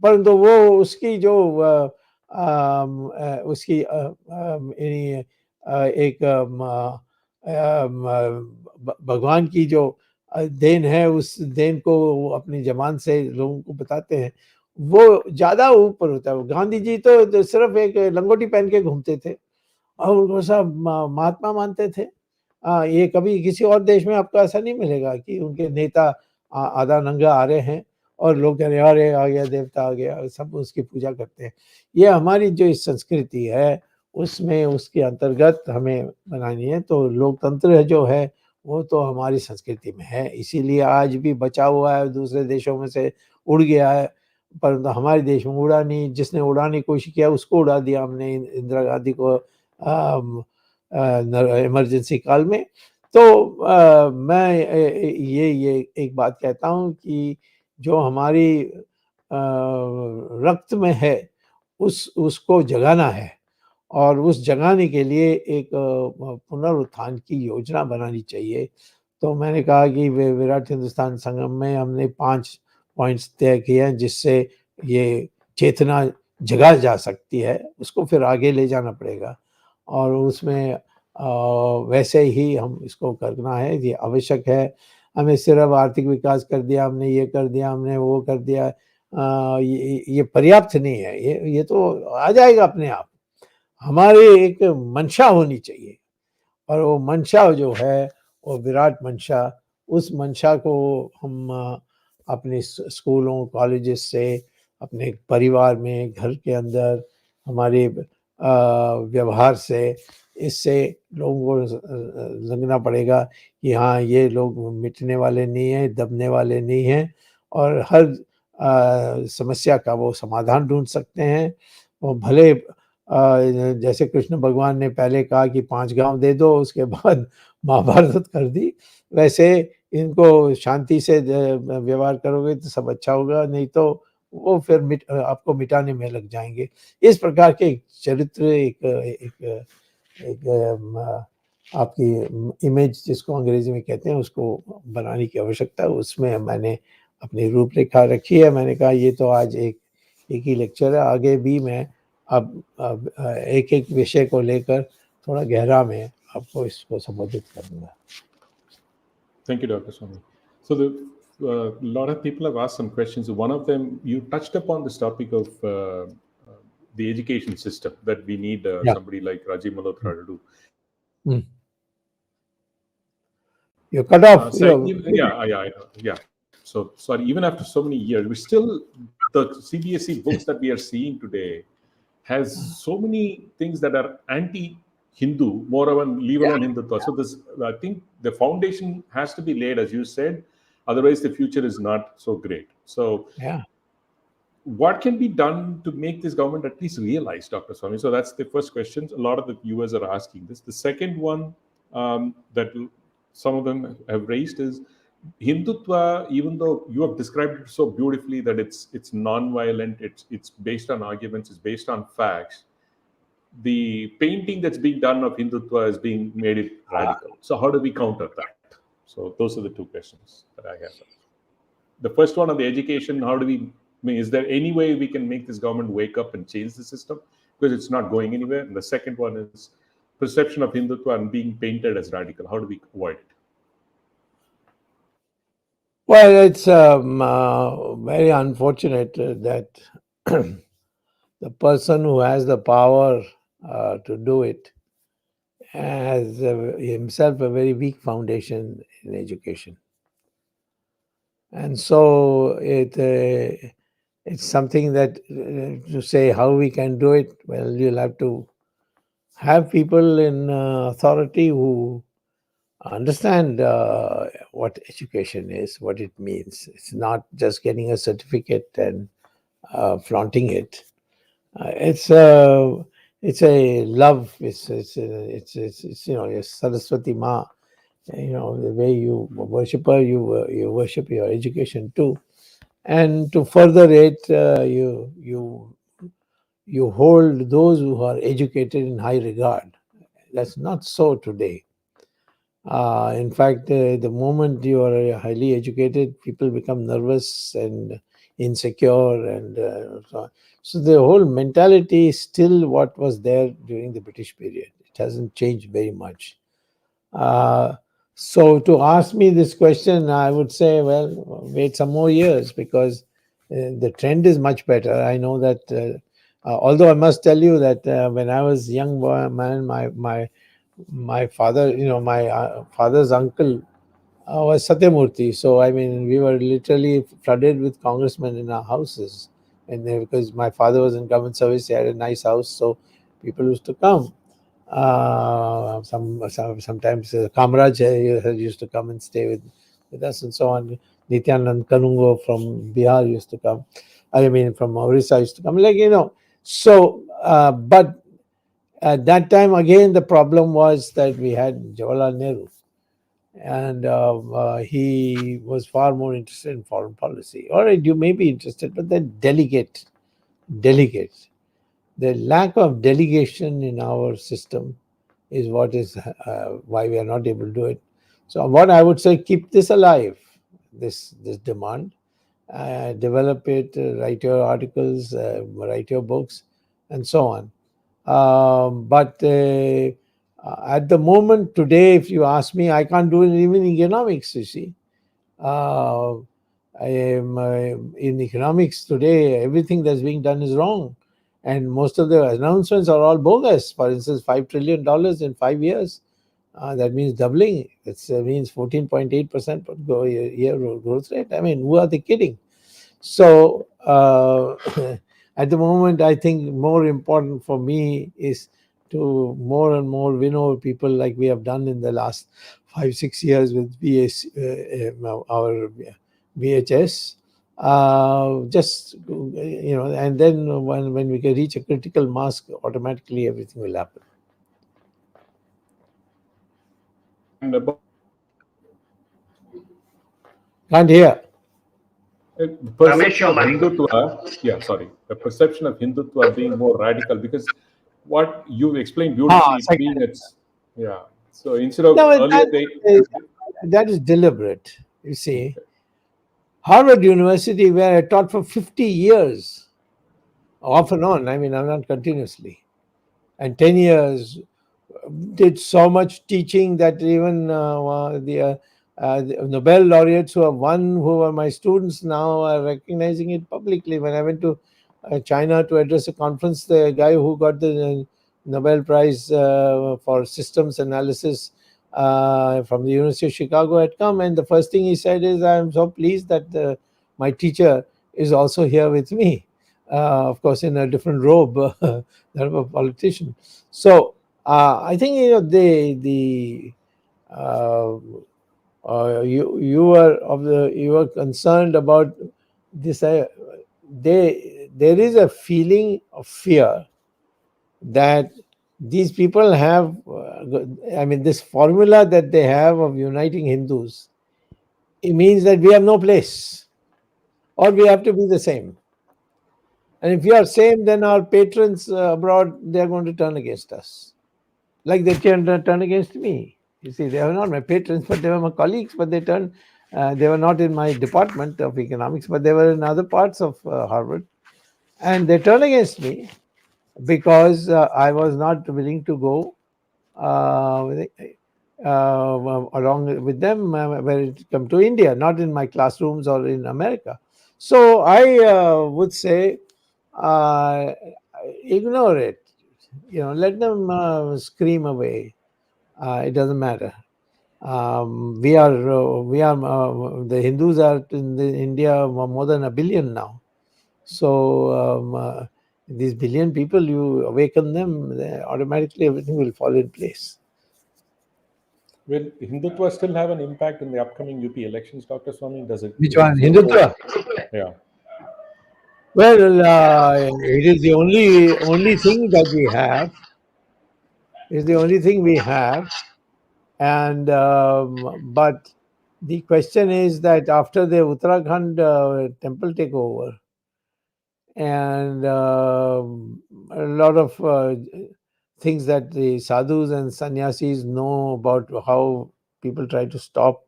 परंतु वो उसकी जो उसकी एक भगवान की जो देन है, उस देन को वो अपनी जबान से लोगों को बताते हैं, वो ज़्यादा ऊपर होता है। गांधी जी तो सिर्फ एक लंगोटी पहन के घूमते थे और उनको सब महात्मा मानते थे। ये कभी किसी और देश में आपको ऐसा नहीं मिलेगा कि उनके नेता आधा नंगा आ रहे हैं और लोग कह रहे हैं अरे आ गया देवता आ गया, सब उसकी पूजा करते हैं। ये हमारी जो इस संस्कृति है उसमें उसके अंतर्गत हमें बनानी है। तो लोकतंत्र जो है वो तो हमारी संस्कृति में है, इसीलिए आज भी बचा हुआ है, दूसरे देशों में से उड़ गया है परंतु हमारे देश में उड़ा नहीं। जिसने उड़ाने की कोशिश किया उसको उड़ा दिया हमने, इंदिरा गांधी को इमरजेंसी काल में। तो मैं ये एक बात कहता हूँ कि जो हमारी रक्त में है उसको जगाना है और उस जगाने के लिए एक पुनरुत्थान की योजना बनानी चाहिए। तो मैंने कहा कि विराट हिंदुस्तान संगम में हमने 5 पॉइंट्स तय किए हैं जिससे ये चेतना जगा जा सकती है, उसको फिर आगे ले जाना पड़ेगा और उसमें वैसे ही हम इसको करना है, ये आवश्यक है। हमें सिर्फ आर्थिक विकास कर दिया, हमने ये कर दिया, हमने वो कर दिया, ये पर्याप्त नहीं है, ये तो आ जाएगा अपने आप। हमारी एक मंशा होनी चाहिए और वो मंशा जो है वो विराट मंशा, उस मंशा को हम अपने स्कूलों कॉलेजेस से, अपने परिवार में, घर के अंदर, हमारे व्यवहार से, इससे लोगों को लगना पड़ेगा कि हाँ ये लोग मिटने वाले नहीं हैं, दबने वाले नहीं हैं और हर समस्या का वो समाधान ढूंढ सकते हैं। वो भले जैसे कृष्ण भगवान ने पहले कहा कि 5 गांव दे दो, उसके बाद महाभारत कर दी, वैसे इनको शांति से व्यवहार करोगे तो सब अच्छा होगा, नहीं तो वो फिर आपको मिटाने में लग जाएंगे। इस प्रकार के एक चरित्र, एक आपकी इमेज जिसको अंग्रेजी में कहते हैं उसको बनाने की आवश्यकता है। उसमें मैंने अपनी रूपरेखा रखी है। मैंने कहा ये तो आज एक ही लेक्चर है, आगे भी मैं अब एक एक विषय को लेकर थोड़ा गहरा में आपको इसको संबोधित करूंगा। Thank you, Dr. Swamy. So, a lot of people have asked some questions. One of them, you touched upon this topic of the education system that we need Yeah. somebody like Rajiv Malhotra to do. You cut off. Yeah. So, sorry, even after so many years, we still, the CBSE books that we are seeing today has so many things that are anti-Hindu, more of an leave alone Hindutva. So this, I think the foundation has to be laid, as you said. Otherwise, the future is not so great. So, Yeah. what can be done to make this government at least realize, Dr. Swamy? So that's the first question. A lot of the viewers are asking this. The second one that some of them have raised is Hindutva. Even though you have described it so beautifully that it's non-violent, it's based on arguments, it's based on facts. The painting that's being done of Hindutva is being made it radical. So how do we counter that? So those are the two questions that I have. The first one on the education, how do we, I mean, is there any way we can make this government wake up and change the system? Because it's not going anywhere. And the second one is perception of Hindutva and being painted as radical. How do we avoid it? Well, it's very unfortunate that the person who has the power to do it has himself a very weak foundation in education. And so it's something that to say how we can do it, well, you'll have to have people in authority who understand what education is, what it means. It's not just getting a certificate and flaunting it. It's a love. It's your Saraswati Ma. The way you worship her, you worship your education too, and to further it, you hold those who are educated in high regard. That's not so today. In fact, the moment you are highly educated, people become nervous and insecure, and so on. So the whole mentality is still what was there during the British period. It hasn't changed very much. Uh, so to ask me this question, I would say, well, wait some more years, because the trend is much better. I know that. Although I must tell you that when I was young boy, man, my father, my father's uncle was Satyamurthy. So I mean, we were literally flooded with congressmen in our houses, and because my father was in government service, he had a nice house, so people used to come. Sometimes Kamraj used to come and stay with us, and so on. Nityanand Kanungo from Bihar used to come. I mean, from Orissa used to come. So but at that time again, the problem was that we had Jawaharlal Nehru, and he was far more interested in foreign policy. All right, you may be interested, but then delegate. The lack of delegation in our system is what is why we are not able to do it. So what I would say, keep this alive, this demand, develop it, write your articles, write your books, and so on. But at the moment today, if you ask me, I can't do it even in economics. You see, uh, I am in economics today. Everything that's being done is wrong, and most of the announcements are all bogus. For instance, $5 trillion in 5 years. That means doubling. It means 14.8% year growth rate. I mean, who are they kidding? So at the moment, I think more important for me is to more and more win over people, like we have done in the last 5 6 years with our VHS. Just and then when we can reach a critical mass, automatically everything will happen. And about Can't hear. the Ramesh, perception your of mic. Hindutva, yeah, sorry, the perception of Hindutva being more radical, because what you explained Ah, beautifully, second. being it's, yeah. So instead of No, earlier, they, that is deliberate. You see, Harvard University, where I taught for 50 years, off and on, I mean, I'm not continuously, and 10 years, did so much teaching that even the Nobel laureates who have won, who were my students, now are recognizing it publicly. When I went to China to address a conference, the guy who got the Nobel Prize for systems analysis from the University of Chicago had come, and the first thing he said is, "I'm so pleased that my teacher is also here with me." Of course, in a different robe, that of a politician. So I think uh, you were concerned about this. There is a feeling of fear that these people have. I mean, this formula that they have of uniting Hindus, it means that we have no place, or we have to be the same. And if we are same, then our patrons abroad, they are going to turn against us, like they turn against me. You see, they were not my patrons, but they were my colleagues. But they turned. They were not in my department of economics, but they were in other parts of Harvard, and they turned against me because I was not willing to go along with them when it come to India, not in my classrooms or in America. So I would say uh, ignore it. Let them scream away. It doesn't matter. The Hindus are in India more than a billion now. So these billion people, you awaken them, automatically everything will fall in place. will Hindutva still have an impact in the upcoming UP elections, Dr. Swamy? Does it, Which is it one? so close? Hindutva? Yeah. Well, it is the only thing that we have. Is the only thing we have, and but the question is that after the Uttarakhand temple takeover, and a lot of things that the sadhus and sannyasis know about how people try to stop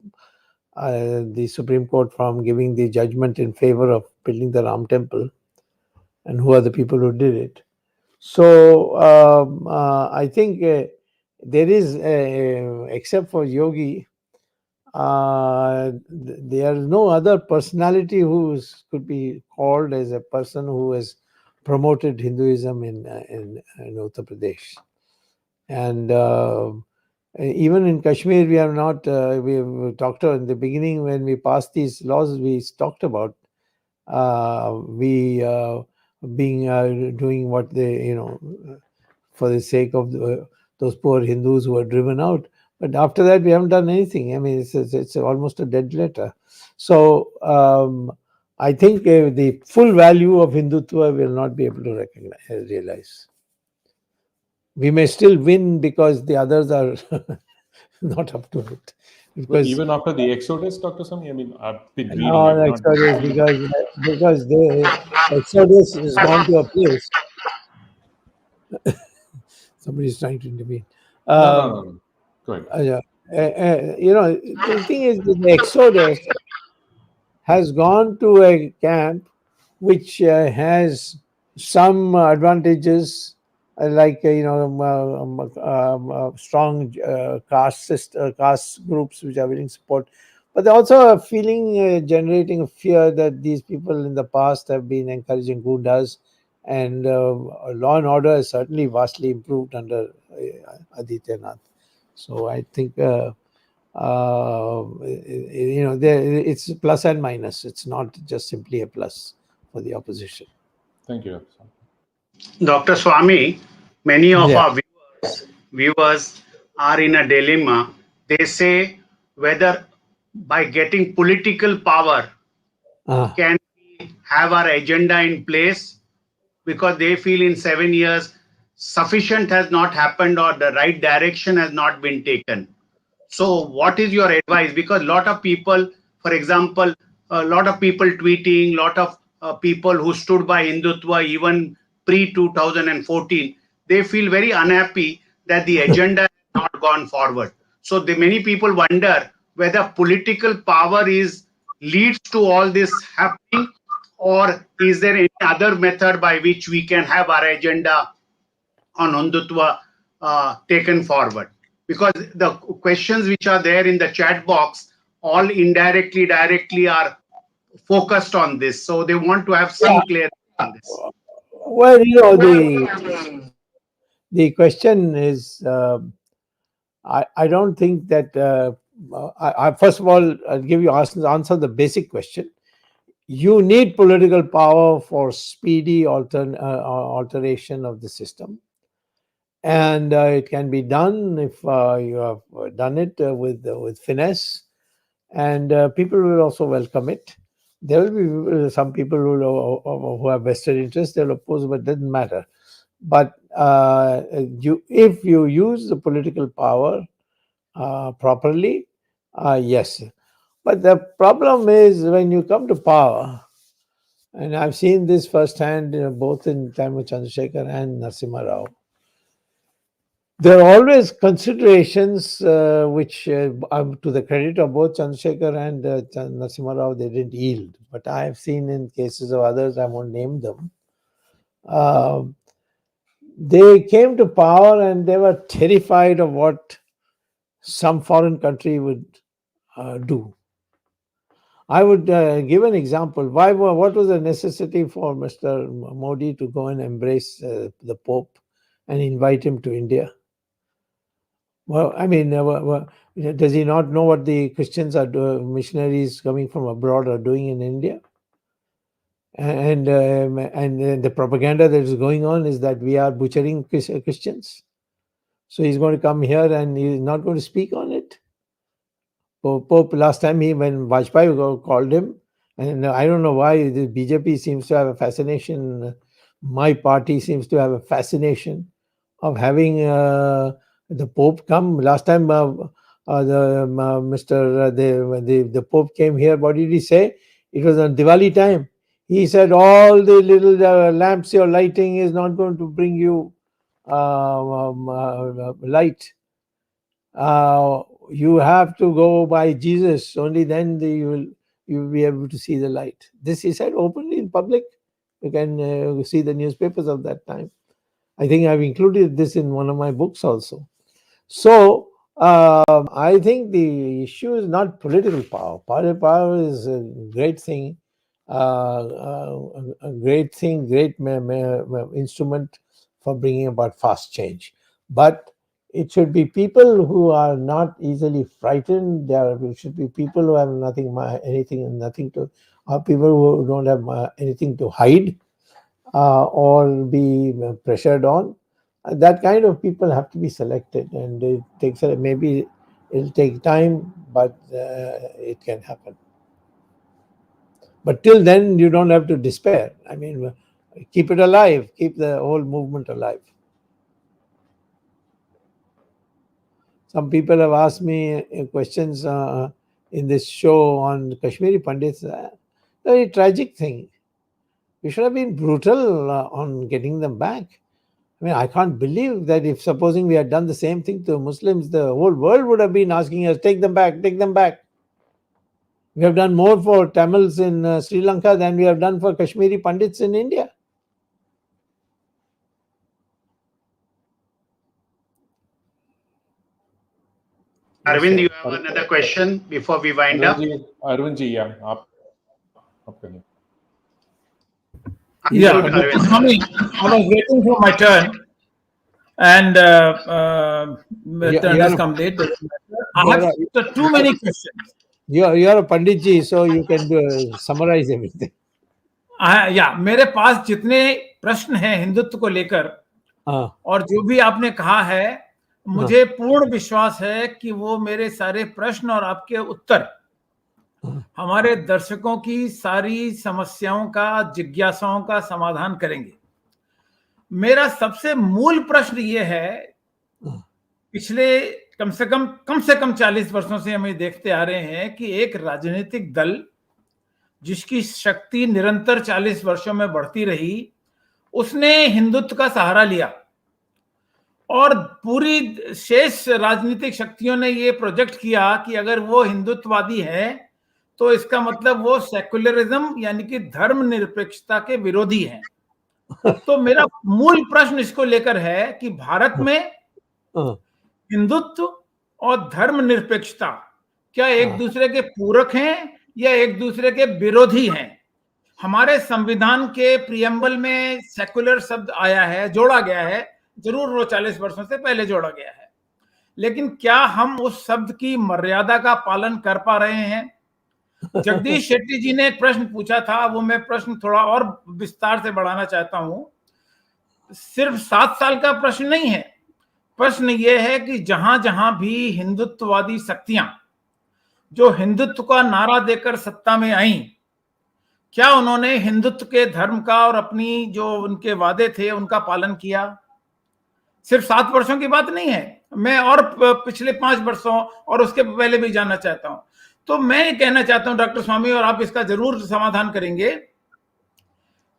the Supreme Court from giving the judgment in favor of building the Ram temple, and who are the people who did it. So I think there is, except for Yogi, there is no other personality who could be called as a person who has promoted Hinduism in Uttar Pradesh. And even in Kashmir, we have not. We have talked in the beginning when we passed these laws. We talked about we being doing what they, for the sake of those poor Hindus who were driven out. But after that, we haven't done anything. I mean, it's almost a dead letter. So I think the full value of Hindutva will not be able to realize. We may still win because the others are not up to it. Well, Because even after the exodus, Dr. Swamy, I mean, I've been reading, no, I've the not. Exodus, because the Exodus has gone to a place. Somebody is trying to intervene. No, no, no, Um, no. Go ahead. yeah. The thing is that the Exodus has gone to a camp which has some advantages, like strong caste groups which are willing to support, but they also a feeling generating a fear that these people in the past have been encouraging gundas, and law and order has certainly vastly improved under Adityanath. So I think it's plus and minus. It's not just simply a plus for the opposition. Thank you, Dr. Swamy. Dr. Swamy, many of Yeah. our viewers are in a dilemma. They say whether by getting political power Uh, can we have our agenda in place, because they feel in 7 years sufficient has not happened or the right direction has not been taken. So, what is your advice? Because a lot of people, for example, a lot of people tweeting, lot of people who stood by Hindutva even pre 2014, they feel very unhappy that the agenda has not gone forward. So, many people wonder whether political power is leads to all this happening, or is there any other method by which we can have our agenda on Hindutva taken forward? Because the questions which are there in the chat box all indirectly, directly are focused on this. So they want to have yeah. some clarity on this. Well, the question is, I don't think that. First of all, I'll give you answer the basic question. You need political power for speedy alteration of the system, and it can be done if you have done it with finesse, and people will also welcome it. There will be some people who have vested interest. They'll oppose, but it doesn't matter. But if you use the political power properly, yes. But the problem is when you come to power, and I've seen this firsthand, both in time of Chandrasekhar and Narasimha Rao. There are always considerations which, to the credit of both Chandrasekhar and Narasimha Rao, they didn't yield. But I have seen in cases of others, I won't name them, they came to power and they were terrified of what some foreign country would do. I would give an example. What was the necessity for Mr. Modi to go and embrace the Pope and invite him to India? Well, I mean, does he not know what the Christians are missionaries coming from abroad are doing in India? And the propaganda that is going on is that we are butchering Christians. So he's going to come here and he's not going to speak on it. Pope last time when Vajpayee called him, and I don't know why the BJP seems to have a fascination. My party seems to have a fascination of having the Pope come. Last time, the Pope came here. What did he say? It was on Diwali time. He said all the little lamps you're lighting is not going to bring you light. You have to go by Jesus. Only then you will be able to see the light. This he said openly in public. You can see the newspapers of that time. I think I've included this in one of my books also. So I think the issue is not political power. Political power is a great thing, a great thing, great instrument for bringing about fast change. But it should be people who are not easily frightened. There should be people who have nothing to, or people who don't have anything to hide, or be pressured on. That kind of people have to be selected, and it takes maybe it'll take time, but it can happen. But till then, you don't have to despair. I mean, keep it alive, keep the whole movement alive. Some people have asked me questions in this show on Kashmiri pandits. Very tragic thing. We should have been brutal on getting them back. I mean, I can't believe that if supposing we had done the same thing to Muslims, the whole world would have been asking us, take them back, take them back. We have done more for Tamils in Sri Lanka than we have done for Kashmiri Pandits in India. Arvind, you have another question before we wind up? Arvind ji, yeah. Yeah, Dr. Swamy, I was waiting for my turn, and turn has come late. I have too many questions. You're a Panditji, so you can summarize everything. या मेरे पास जितने प्रश्न हैं हिंदुत्व को लेकर और जो भी आपने कहा है, मुझे पूर्ण विश्वास है कि वो मेरे सारे प्रश्न और आपके उत्तर हमारे दर्शकों की सारी समस्याओं का, जिज्ञासाओं का समाधान करेंगे। मेरा सबसे मूल प्रश्न ये है, पिछले कम से कम 40 वर्षों से हम ये देखते आ रहे हैं कि एक राजनीतिक दल जिसकी शक्ति निरंतर 40 वर्षों में बढ़ती रही, उसने हिंदुत्व का सहारा लिया और पूरी शेष राजनीतिक शक्तियों ने ये प्रोजेक्ट किया कि अगर वो हिंदुत्ववादी है तो इसका मतलब वो सेक्युलरिज्म यानी कि धर्मनिरपेक्षता के विरोधी हैं। तो मेरा मूल प्रश्न इसको लेकर है कि भारत में हिंदुत्व और धर्मनिरपेक्षता क्या एक दूसरे के पूरक हैं या एक दूसरे के विरोधी हैं? हमारे संविधान के प्रियम्बल में सेक्युलर शब्द आया है, जोड़ा गया है, जरूर वो 40 वर्षों से पहले जोड़ा गया है, लेकिन क्या हम उस शब्द की मर्यादा का पालन कर पा रहे हैं? जगदीश शेट्टी जी ने एक प्रश्न पूछा था, वो मैं प्रश्न थोड़ा और विस्तार से बढ़ाना चाहता हूं। सिर्फ 7 साल का प्रश्न नहीं है, प्रश्न ये है कि जहां जहां भी हिंदुत्ववादी शक्तियां जो हिंदुत्व का नारा देकर सत्ता में आई, क्या उन्होंने हिंदुत्व के धर्म का और अपनी जो उनके वादे थे उनका पालन किया? सिर्फ 7 वर्षों की बात नहीं है, मैं और पिछले 5 वर्षों और उसके पहले भी जानना चाहता हूं। तो मैं ये कहना चाहता हूं डॉक्टर स्वामी, और आप इसका जरूर समाधान करेंगे,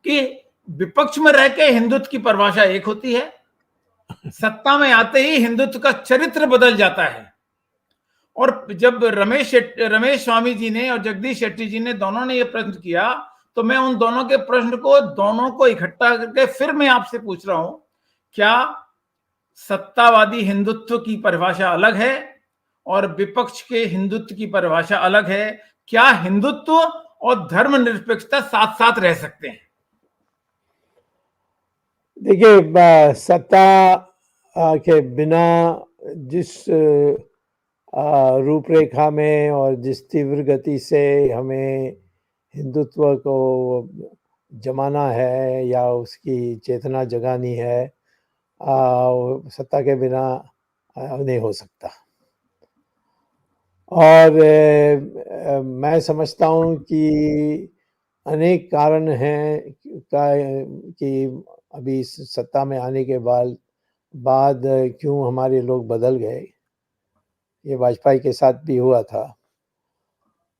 कि विपक्ष में रह के हिंदुत्व की परिभाषा एक होती है, सत्ता में आते ही हिंदुत्व का चरित्र बदल जाता है। और जब रमेश स्वामी जी ने और जगदीश शेट्टी जी ने दोनों ने ये प्रश्न किया, तो मैं उन दोनों के प्रश्न को दोनों को इकट्ठा करके फिर मैं आपसे पूछ रहा हूं, क्या सत्तावादी हिंदुत्व की परिभाषा अलग है और विपक्ष के हिंदुत्व की परिभाषा अलग है? क्या हिंदुत्व और धर्मनिरपेक्षता साथ साथ रह सकते हैं? देखिए, सत्ता के बिना जिस रूपरेखा में और जिस तीव्र गति से हमें हिंदुत्व को जमाना है या उसकी चेतना जगानी है, सत्ता के बिना नहीं हो सकता। और मैं समझता हूँ कि अनेक कारण हैं कि अभी सत्ता में आने के बाद क्यों हमारे लोग बदल गए। ये वाजपेयी के साथ भी हुआ था।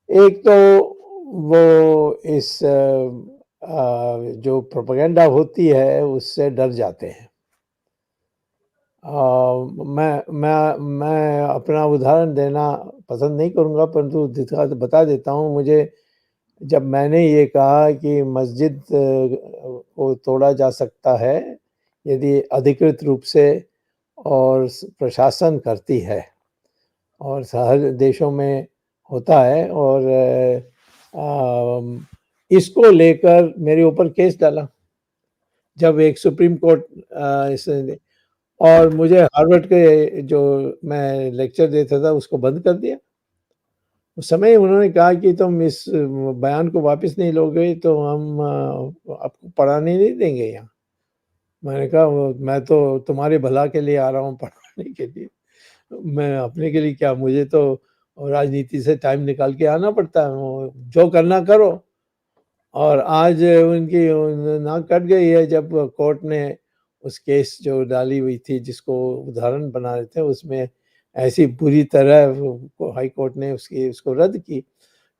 एक तो वो इस जो प्रोपेगेंडा होती है उससे डर जाते हैं। मैं अपना उदाहरण देना पसंद नहीं करूँगा, परंतु बता देता हूँ। मुझे जब मैंने ये कहा कि मस्जिद को तोड़ा जा सकता है यदि अधिकृत रूप से और प्रशासन करती है, और हर देशों में होता है। और इसको लेकर मेरे ऊपर केस डाला जब एक सुप्रीम कोर्ट और मुझे हार्वर्ड के जो मैं लेक्चर देता था उसको बंद कर दिया। उस समय उन्होंने कहा कि तुम इस बयान को वापस नहीं लोगे तो हम आपको पढ़ाने नहीं देंगे यहाँ। मैंने कहा मैं तो तुम्हारे भला के लिए आ रहा हूँ पढ़ाने के लिए, मैं अपने के लिए क्या, मुझे तो राजनीति से टाइम निकाल के आना पड़ता है, जो करना करो। और आज उनकी नाक कट गई है जब कोर्ट ने उस केस जो डाली हुई थी जिसको उदाहरण बना रहे थे उसमें ऐसी बुरी तरह हाई कोर्ट ने उसको रद्द की।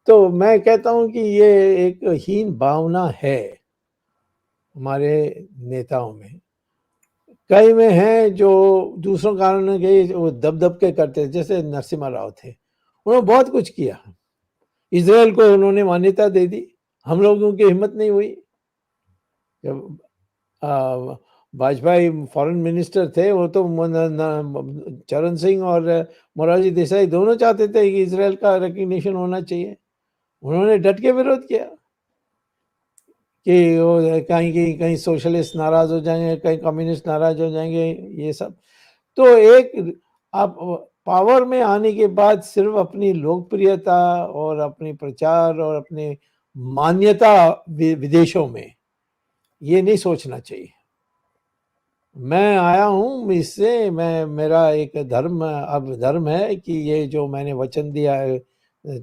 तो मैं कहता हूँ कि ये एक हीन भावना है हमारे नेताओं में। कई में हैं जो दूसरों कारणों के वो दब के करते, जैसे नरसिम्हा राव थे, उन्होंने बहुत कुछ किया, इजराइल को उन्होंने मान्यता दे दी, हम लोगों की हिम्मत नहीं हुई। जब वाजपेयी फॉरेन मिनिस्टर थे वो तो चरण सिंह और मोरारजी देसाई दोनों चाहते थे कि इजराइल का रिकग्निशन होना चाहिए, उन्होंने डट के विरोध किया कि वो कहीं सोशलिस्ट नाराज हो जाएंगे, कहीं कम्युनिस्ट नाराज हो जाएंगे, ये सब। तो एक आप पावर में आने के बाद सिर्फ अपनी लोकप्रियता और अपनी प्रचार और अपनी मान्यता विदेशों में, ये नहीं सोचना चाहिए। मैं आया हूँ इससे, मेरा एक धर्म है कि ये जो मैंने वचन दिया है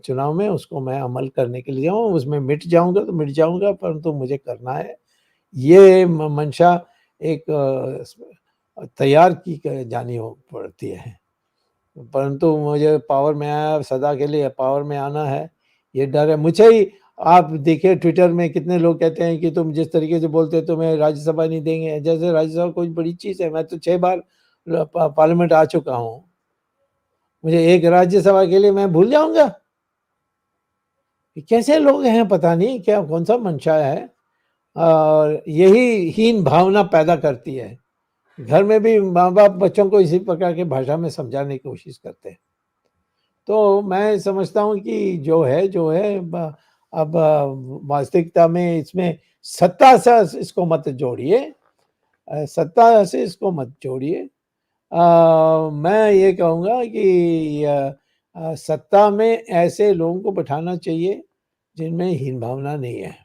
चुनाव में उसको मैं अमल करने के लिए हूँ, उसमें मिट जाऊंगा तो मिट जाऊंगा, परंतु मुझे करना है। ये मंशा एक तैयार की जानी हो पड़ती है, परंतु मुझे पावर में आया, सदा के लिए पावर में आना है, ये डर है मुझे ही। आप देखिए ट्विटर में कितने लोग कहते हैं कि तुम जिस तरीके से बोलते हो तुम्हें राज्यसभा नहीं देंगे, जैसे राज्यसभा कोई बड़ी चीज़ है। मैं तो 6 बार पार्लियामेंट आ चुका हूँ, मुझे एक राज्यसभा के लिए मैं भूल जाऊंगा? कैसे लोग हैं, पता नहीं क्या कौन सा मंशा है, और यही हीन भावना पैदा करती है। घर में भी माँ बाप बच्चों को इसी प्रकार की भाषा में समझाने की कोशिश करते हैं। तो मैं समझता हूँ कि जो है अब वास्तविकता में इसमें सत्ता से इसको मत जोड़िए, सत्ता से इसको मत जोड़िए। मैं ये कहूँगा कि सत्ता में ऐसे लोगों को बैठाना चाहिए जिनमें हीन भावना नहीं है,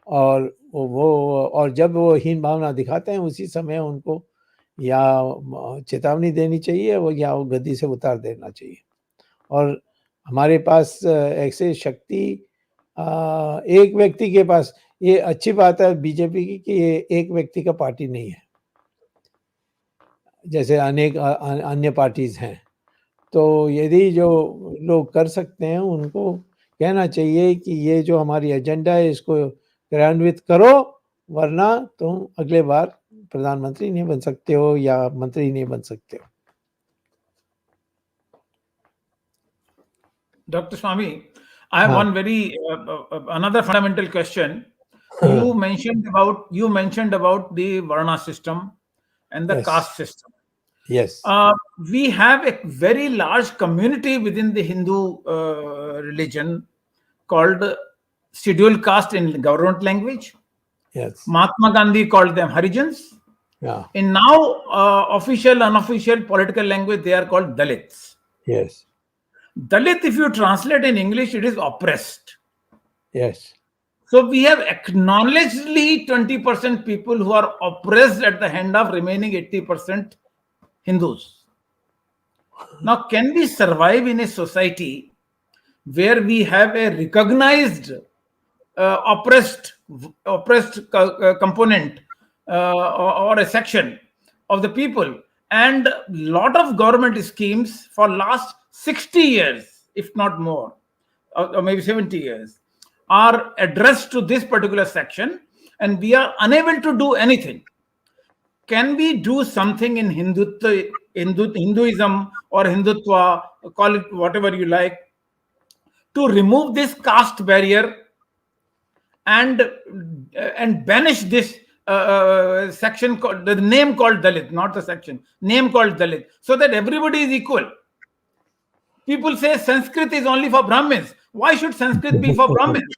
और और जब वो हीन भावना दिखाते हैं उसी समय उनको या चेतावनी देनी चाहिए या वो गद्दी से उतार देना चाहिए। और हमारे पास ऐसे शक्ति एक व्यक्ति के पास, ये अच्छी बात है बीजेपी की कि ये एक व्यक्ति का पार्टी नहीं है, जैसे अनेक अन्य पार्टीज हैं। तो यदि जो लोग कर सकते हैं उनको कहना चाहिए कि ये जो हमारी एजेंडा है इसको क्रियान्वित करो, वरना तुम अगले बार प्रधानमंत्री नहीं बन सकते हो या मंत्री नहीं बन सकते हो। Dr. Swamy, I have one very another fundamental question. You mentioned about the Varna system and the Yes. caste system. Yes. We have a very large community within the Hindu religion called scheduled caste in government language. Yes. Mahatma Gandhi called them Harijans. Yeah. In now official, unofficial political language, they are called Dalits. Yes. Dalit, if you translate in English, it is oppressed. Yes. So we have acknowledgedly 20% people who are oppressed at the hand of remaining 80% Hindus. Now, can we survive in a society where we have a recognized oppressed component or a section of the people, and lot of government schemes for last 60 years, if not more, or maybe 70 years, are addressed to this particular section, and we are unable to do anything? Can we do something in Hinduism or Hindutva, call it whatever you like, to remove this caste barrier and banish this section called, the name called Dalit, not the section, name called Dalit, so that everybody is equal. People say Sanskrit is only for Brahmins. Why should Sanskrit be for Brahmins?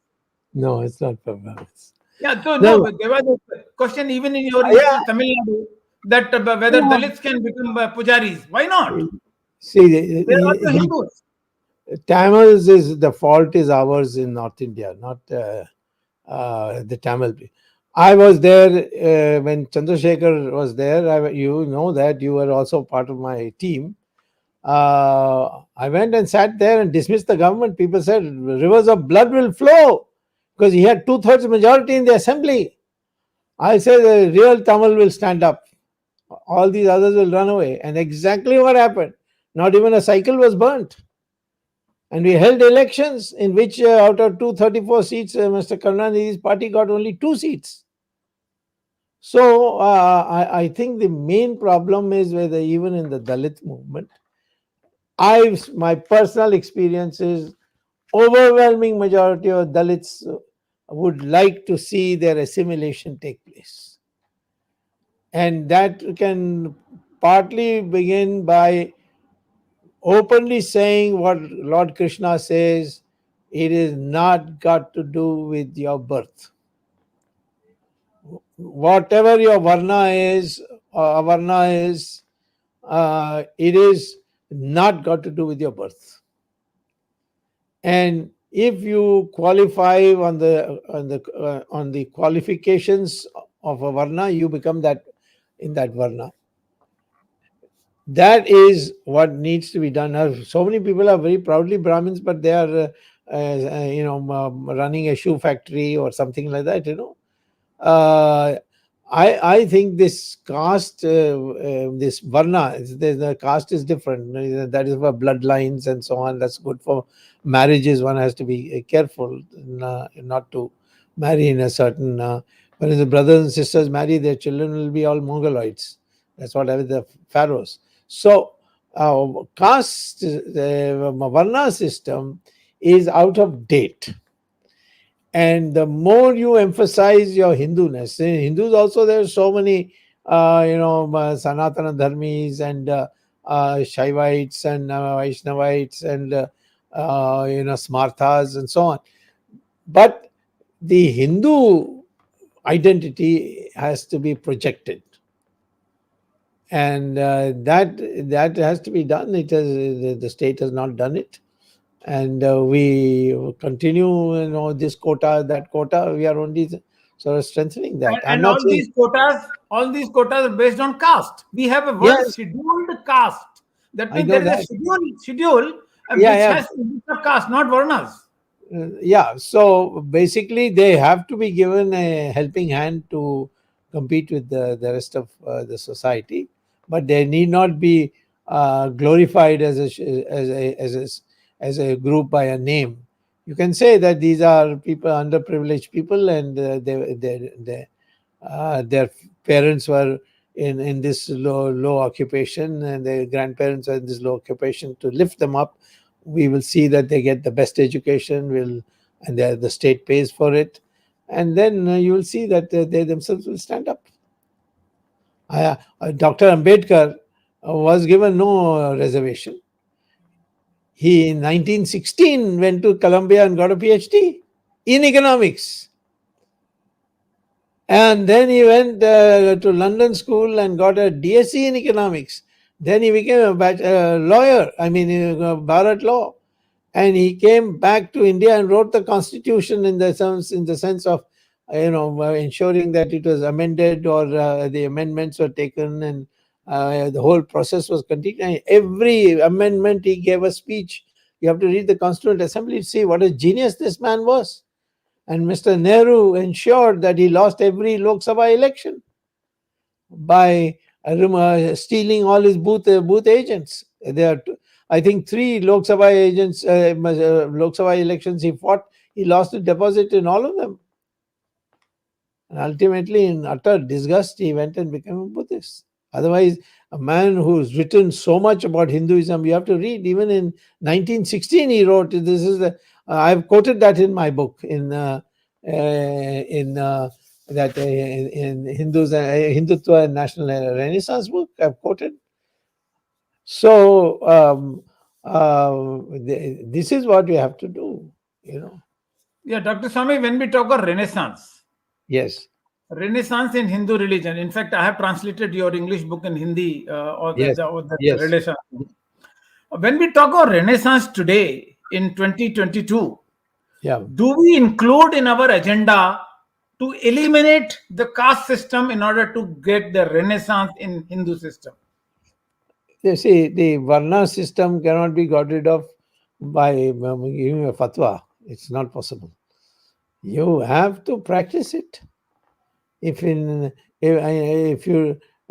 No, it's not for Brahmins. Yeah, so No, no, but there was a question even in your yeah. Tamil Nadu that whether Dalits can become pujaris. Why not? See, They are also Hindus. Tamils is the fault is ours in North India, not the Tamil. I was there when Chandrasekhar was there. You know that you were also part of my team. I went and sat there and dismissed the government. People said rivers of blood will flow because he had 2/3 majority in the assembly. I said the real Tamil will stand up. All these others will run away. And exactly what happened. Not even a cycle was burnt. And we held elections in which out of 234 seats, Mr. Karunanidhi's party got only 2 seats. So I think the main problem is whether even in the Dalit movement, my personal experience is overwhelming majority of Dalits would like to see their assimilation take place. And that can partly begin by openly saying what Lord Krishna says, it is not got to do with your birth. Whatever your varna is, or avarna is, it is not got to do with your birth. And if you qualify on the qualifications of a varna, you become that in that varna. That is what needs to be done. Now, so many people are very proudly Brahmins, but they are, running a shoe factory or something like that. I think this caste, this varna, the caste is different. That is for bloodlines and so on. That's good for marriages. One has to be careful not to marry in a certain. When the brothers and sisters marry, their children will be all Mongoloids. That's what happened with the pharaohs. So, caste, the varna system is out of date. And the more you emphasize your Hinduness, in Hindus also there are so many, Sanatana Dharmis and Shaivites and Vaishnavites and, Smarthas and so on. But the Hindu identity has to be projected. And that has to be done. The state has not done it. And we continue, this quota, that quota. We are only sort of strengthening that. And all these quotas are based on caste. We have a word scheduled caste. That means there is a schedule which has a caste, not varnas. So basically, they have to be given a helping hand to compete with the rest of the society, but they need not be glorified as a group by a name. You can say that these are people, underprivileged people, and their parents were in this low occupation, and their grandparents are in this low occupation. To lift them up, we will see that they get the best education, and the state pays for it, and then you will see that they themselves will stand up. Dr. Ambedkar was given no reservation. He in 1916 went to Columbia and got a PhD in economics. And then he went to London School and got a DSc in economics. Then he became a lawyer, Bharat law. And he came back to India and wrote the constitution in the sense of, ensuring that it was amended or the amendments were taken, and the whole process was continued. Every amendment he gave a speech. You have to read the Constituent Assembly to see what a genius this man was. And Mr. Nehru ensured that he lost every Lok Sabha election by stealing all his booth agents. There are, I think, 3 Lok Sabha elections he fought. He lost the deposit in all of them. And ultimately, in utter disgust, he went and became a Buddhist. Otherwise, a man who's written so much about Hinduism, you have to read. Even in 1916, he wrote, I've quoted that in my book, in that in Hindus, Hindutva and National Renaissance book I've quoted. So this is what we have to do, Yeah, Dr. Swamy, when we talk of Renaissance, Yes, Renaissance in Hindu religion. In fact, I have translated your English book in Hindi or yes, the yes, Renaissance. When we talk of Renaissance today in 2022, yeah. do we include in our agenda to eliminate the caste system in order to get the Renaissance in Hindu system? You see, the Varna system cannot be got rid of by giving a fatwa. It's not possible. You have to practice it. If you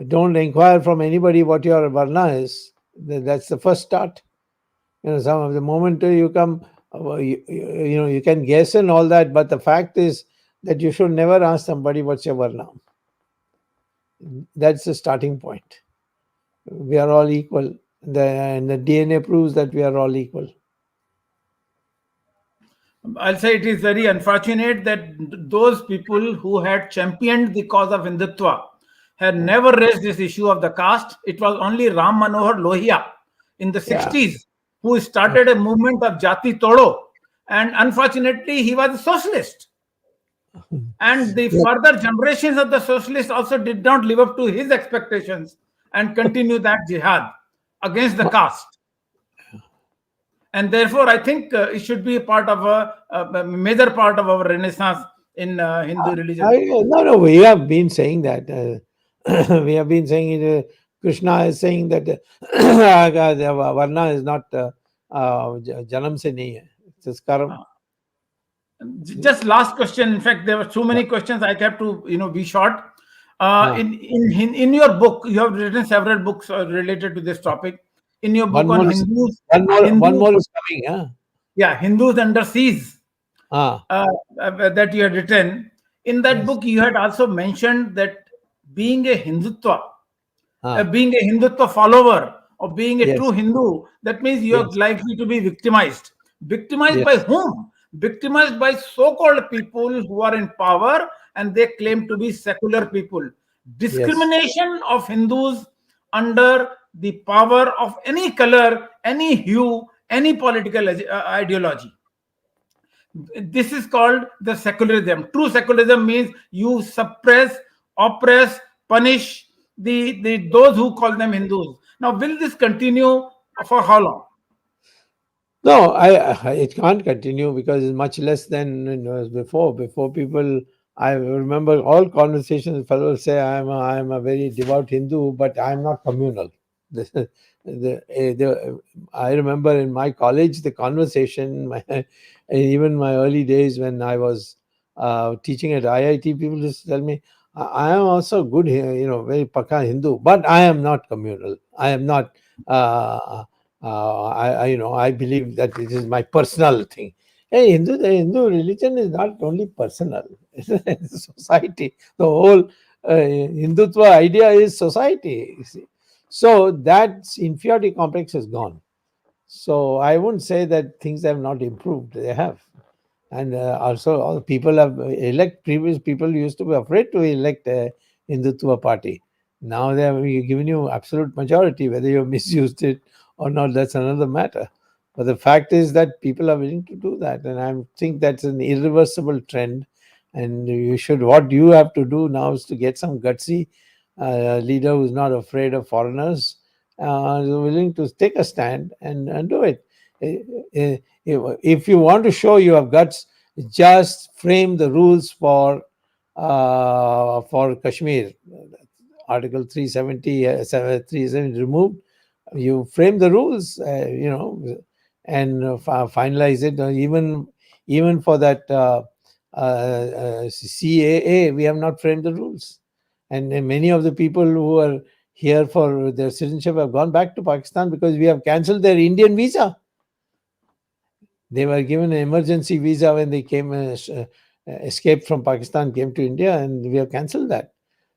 don't inquire from anybody what your Varna is, that's the first start. Some of the moment you come, you can guess and all that, but the fact is that you should never ask somebody what's your Varna. That's the starting point. We are all equal. And the DNA proves that we are all equal. I'll say it is very unfortunate that those people who had championed the cause of Hindutva had never raised this issue of the caste. It was only Ram Manohar Lohia in the 60s who started a movement of Jati Todo. And unfortunately, he was a socialist. And the further generations of the socialists also did not live up to his expectations and continue that jihad against the caste. And therefore, I think it should be a part of a major part of our Renaissance in Hindu religion. No, we have been saying that. We have been saying it. Krishna is saying that the Varna is not Janam se nahi hai. It's karma. Just last question. In fact, there were so many questions. I have to, be short. In your book, you have written several books related to this topic. In your book on Hindus, one more is coming. Huh? Yeah, Hindus under siege. That you had written. In that book, you had also mentioned that being a Hindutva, being a Hindutva follower, or being a true Hindu, that means you are likely to be victimized. Victimized by whom? Victimized by so-called people who are in power and they claim to be secular people. Discrimination of Hindus under the power of any color, any hue, any political ideology. This is called the secularism. True secularism means you suppress, oppress, punish those who call them Hindus. Now, will this continue for how long? No, it can't continue because it's much less than it was before. Before people, I remember all conversations. Fellows say I am a very devout Hindu, but I am not communal. I remember in my college the conversation, even my early days when I was teaching at IIT, people just tell me, I am also good, very Pakka Hindu, but I am not communal. I am not. I believe that it is my personal thing. Hey, the Hindu religion is not only personal; it's a society. The whole Hindutva idea is society. You see. So that inferiority complex is gone. So I wouldn't say that things have not improved. They have. And also all people have previous people used to be afraid to elect a Hindutva party. Now they have given you absolute majority. Whether you misused it or not, that's another matter. But the fact is that people are willing to do that. And I think that's an irreversible trend. And what you have to do now is to get some gutsy leader who's not afraid of foreigners, willing to take a stand and do it. If you want to show you have guts, just frame the rules for Kashmir. Article 370, 370 removed. You frame the rules, and finalize it. Even for that CAA, we have not framed the rules. And many of the people who are here for their citizenship have gone back to Pakistan because we have cancelled their Indian visa. They were given an emergency visa when they came, escaped from Pakistan, came to India, and we have cancelled that.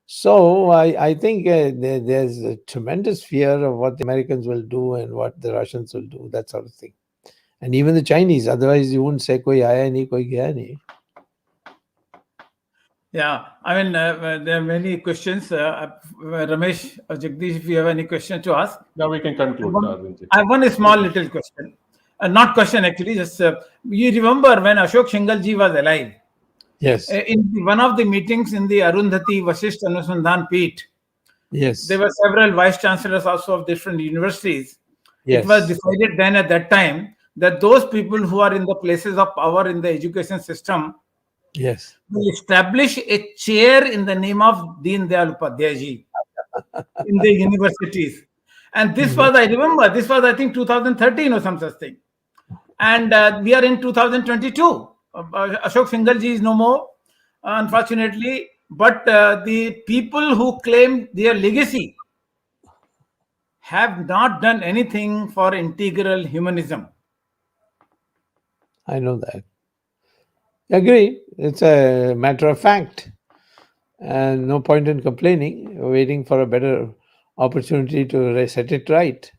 So I think there's a tremendous fear of what the Americans will do and what the Russians will do, that sort of thing. And even the Chinese, otherwise you wouldn't say koi aaya nahi, koi gaya nahi. Yeah, I mean, there are many questions. Ramesh or Jagdish, if you have any question to ask. Now we can conclude, Arvindji. I have one small little question. Not question actually, just you remember when Ashok Shingal ji was alive? Yes. In one of the meetings in the Arundhati Vasisht Anusandhan Peeth, Yes. there were several vice chancellors also of different universities. Yes. It was decided then at that time that those people who are in the places of power in the education system Yes. will establish a chair in the name of Deen Dayal Upadhyay ji in the universities. And this was, I remember, this was, I think, 2013 or some such thing. And we are in 2022. Ashok Singhal ji is no more, unfortunately. But the people who claim their legacy have not done anything for integral humanism. I know that. Agree. It's a matter of fact. And no point in complaining, waiting for a better opportunity to set it right.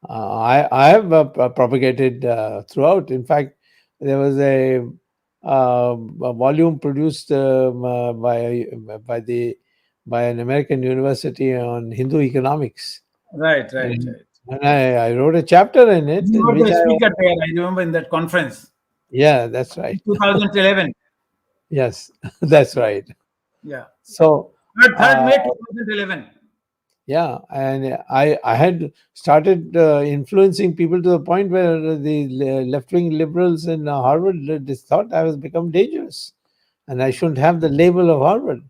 I have propagated throughout. In fact, there was a volume produced by an American university on Hindu economics. Right. And I wrote a chapter in it. You were the speaker there, I remember, in that conference. Yeah, that's right. 2011. Yes, that's right. Yeah. So 3rd May 2011. Yeah, and I had started influencing people to the point where the left-wing liberals in Harvard thought I was become dangerous, and I shouldn't have the label of Harvard.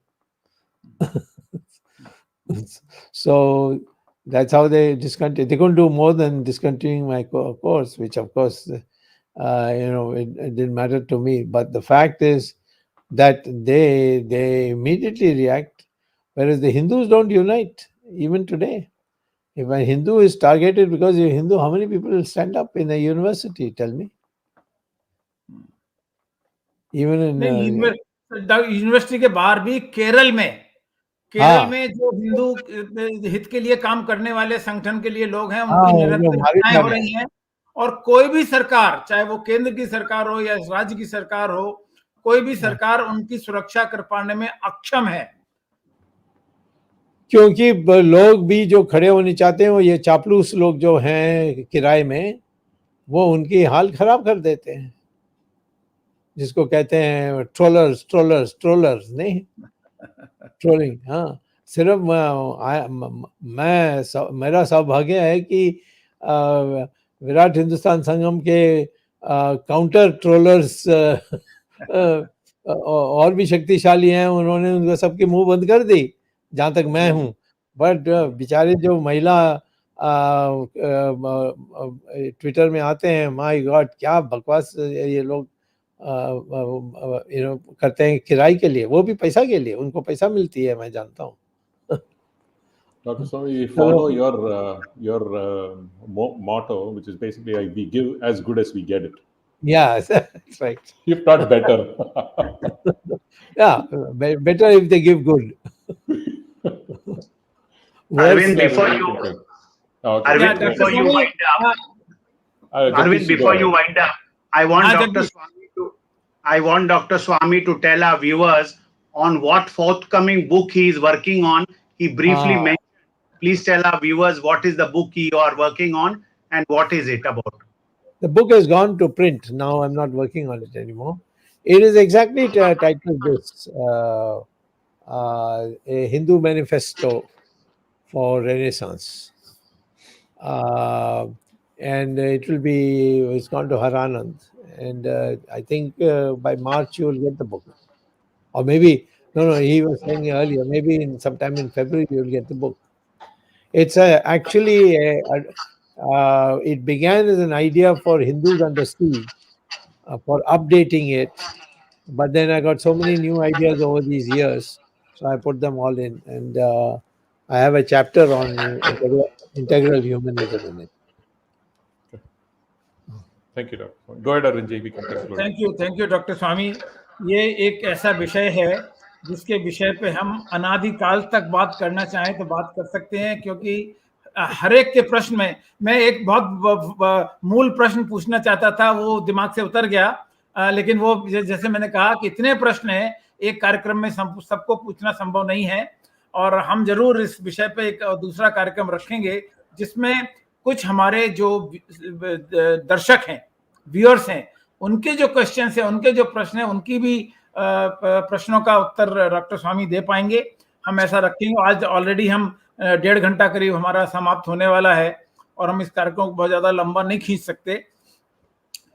So that's how they discontinued. They couldn't do more than discontinuing my course, which of course, it didn't matter to me. But the fact is that they immediately react, whereas the Hindus don't unite. Even today, if a Hindu is targeted because you're Hindu, how many people will stand up in a university? Tell me. Even in university के बाहर भी केरल में जो हिंदू हित के लिए काम करने वाले संगठन के लिए लोग हैं, उनकी निरंतर हत्याएं हो रही हैं, और कोई भी सरकार, चाहे वो केंद्र की सरकार हो या राज्य की सरकार हो, कोई भी सरकार उनकी सुरक्षा कर पाने में अक्षम है, क्योंकि लोग भी जो खड़े होने चाहते हैं वो ये चापलूस लोग जो हैं किराए में, वो उनकी हाल खराब कर देते हैं, जिसको कहते हैं ट्रोलर्स नहीं, ट्रोलिंग। हाँ, सिर्फ मेरा सौभाग्य है कि विराट हिंदुस्तान संगम के काउंटर ट्रोलर्स और भी शक्तिशाली हैं, उन्होंने उनको सबके मुंह बंद कर दी जहां तक मैं हूं। बट बेचारे जो महिला ट्विटर में आते हैं, माय गॉड क्या बकवास ये लोग करते हैं किराए के लिए, वो भी पैसा के लिए, उनको पैसा मिलती है, मैं जानता हूँ। Dr. Swamy, we follow your motto, which is basically we give as good as we get it. Yeah, that's right. If not better. Yeah, better if they give good. Arvind, before you wind up, I want Dr. Swamy to tell our viewers on what forthcoming book he is working on. He briefly mentioned. Please tell our viewers what is the book you are working on and what is it about. The book has gone to print. Now I'm not working on it anymore. It is exactly titled this, a Hindu manifesto for Renaissance. And it's gone to Haranand. And I think by March you will get the book. Or maybe, no, he was saying earlier, maybe sometime in February you will get the book. It's actually, it began as an idea for Hindus under siege, for updating it. But then I got so many new ideas over these years, so I put them all in. And I have a chapter on integral humanism in it. Thank you, Dr. Swamy. Go ahead, Arvind. We can conclude. Thank you, Dr. Swamy. ये एक ऐसा विषय है जिसके विषय पे हम अनादिकाल तक बात करना चाहें तो बात कर सकते हैं, क्योंकि हर एक के प्रश्न में मैं एक बहुत मूल प्रश्न पूछना चाहता था, वो दिमाग से उतर गया, लेकिन वो जैसे मैंने कहा कि इतने प्रश्न हैं, एक कार्यक्रम में सबको पूछना संभव नहीं है, और हम जरूर इस विषय पे एक दूसरा कार्यक्रम रखेंगे जिसमें कुछ हमारे जो दर्शक हैं, व्यूअर्स हैं, उनके जो क्वेश्चन है, उनके जो प्रश्न है, उनकी भी प्रश्नों का उत्तर डॉक्टर स्वामी दे पाएंगे। हम ऐसा रखेंगे। आज ऑलरेडी हम 1.5 घंटा करीब हमारा समाप्त होने वाला है और हम इस कार्यक्रम को बहुत ज्यादा लंबा नहीं खींच सकते,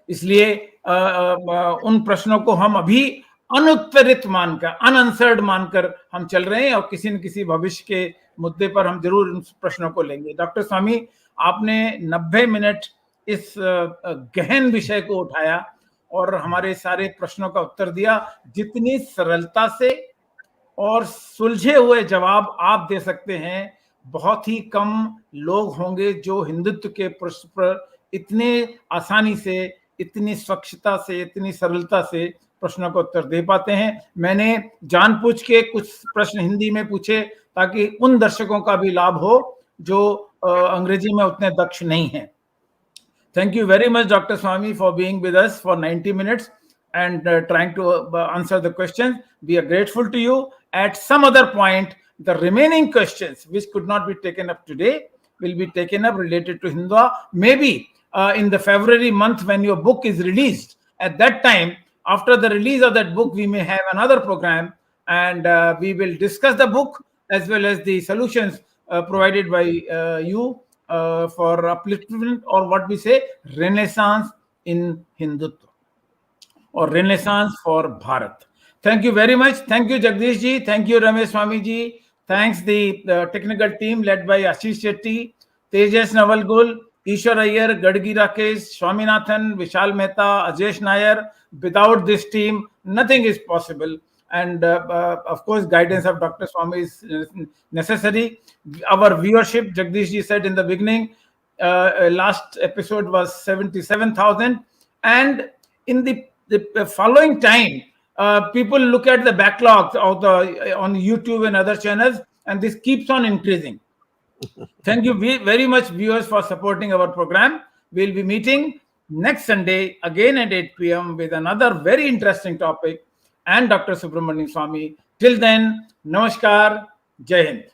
इसलिए उन प्रश्नों को हम अभी अनुत्तरित मानकर, अनआंसर्ड मानकर हम चल रहे हैं, और किसी न किसी भविष्य के मुद्दे पर हम जरूर उन प्रश्नों को लेंगे। डॉक्टर स्वामी, आपने 90 मिनट इस गहन विषय को उठाया और हमारे सारे प्रश्नों का उत्तर दिया। जितनी सरलता से और सुलझे हुए जवाब आप दे सकते हैं, बहुत ही कम लोग होंगे जो हिंदुत्व के प्रश्न पर इतने आसानी से, इतनी स्वच्छता से, इतनी सरलता से प्रश्नों का उत्तर दे पाते हैं। मैंने जानबूझ के कुछ प्रश्न हिंदी में पूछे ताकि उन दर्शकों का भी लाभ हो जो अंग्रेजी में उतने दक्ष नहीं हैं। Thank you very much, Dr. Swamy, for being with us for 90 minutes and trying to answer the questions. We are grateful to you. At some other point, the remaining questions, which could not be taken up today, will be taken up related to Hindutva. Maybe in the February month when your book is released, at that time, after the release of that book, we may have another program, and we will discuss the book as well as the solutions provided by you for upliftment, or what we say, Renaissance in Hindutva, or Renaissance for Bharat. Thank you very much. Thank you, Jagdish ji. Thank you, Ramesh Swamy ji. Thanks the technical team led by Ashish Shetty, Tejas Navalgul, Ishwar Iyer, Gadgi Rakesh, Swaminathan, Vishal Mehta, Ajesh Nair. Without this team, nothing is possible. And of course, guidance of Dr. Swamy is necessary. Our viewership, Jagdish ji said in the beginning, last episode was 77,000. And in the following time, people look at the backlogs of on YouTube and other channels, and this keeps on increasing. Thank you very much, viewers, for supporting our program. We'll be meeting next Sunday again at 8 p.m. with another very interesting topic and Dr. Subramanian Swamy. Till then, Namaskar, Jai Hind.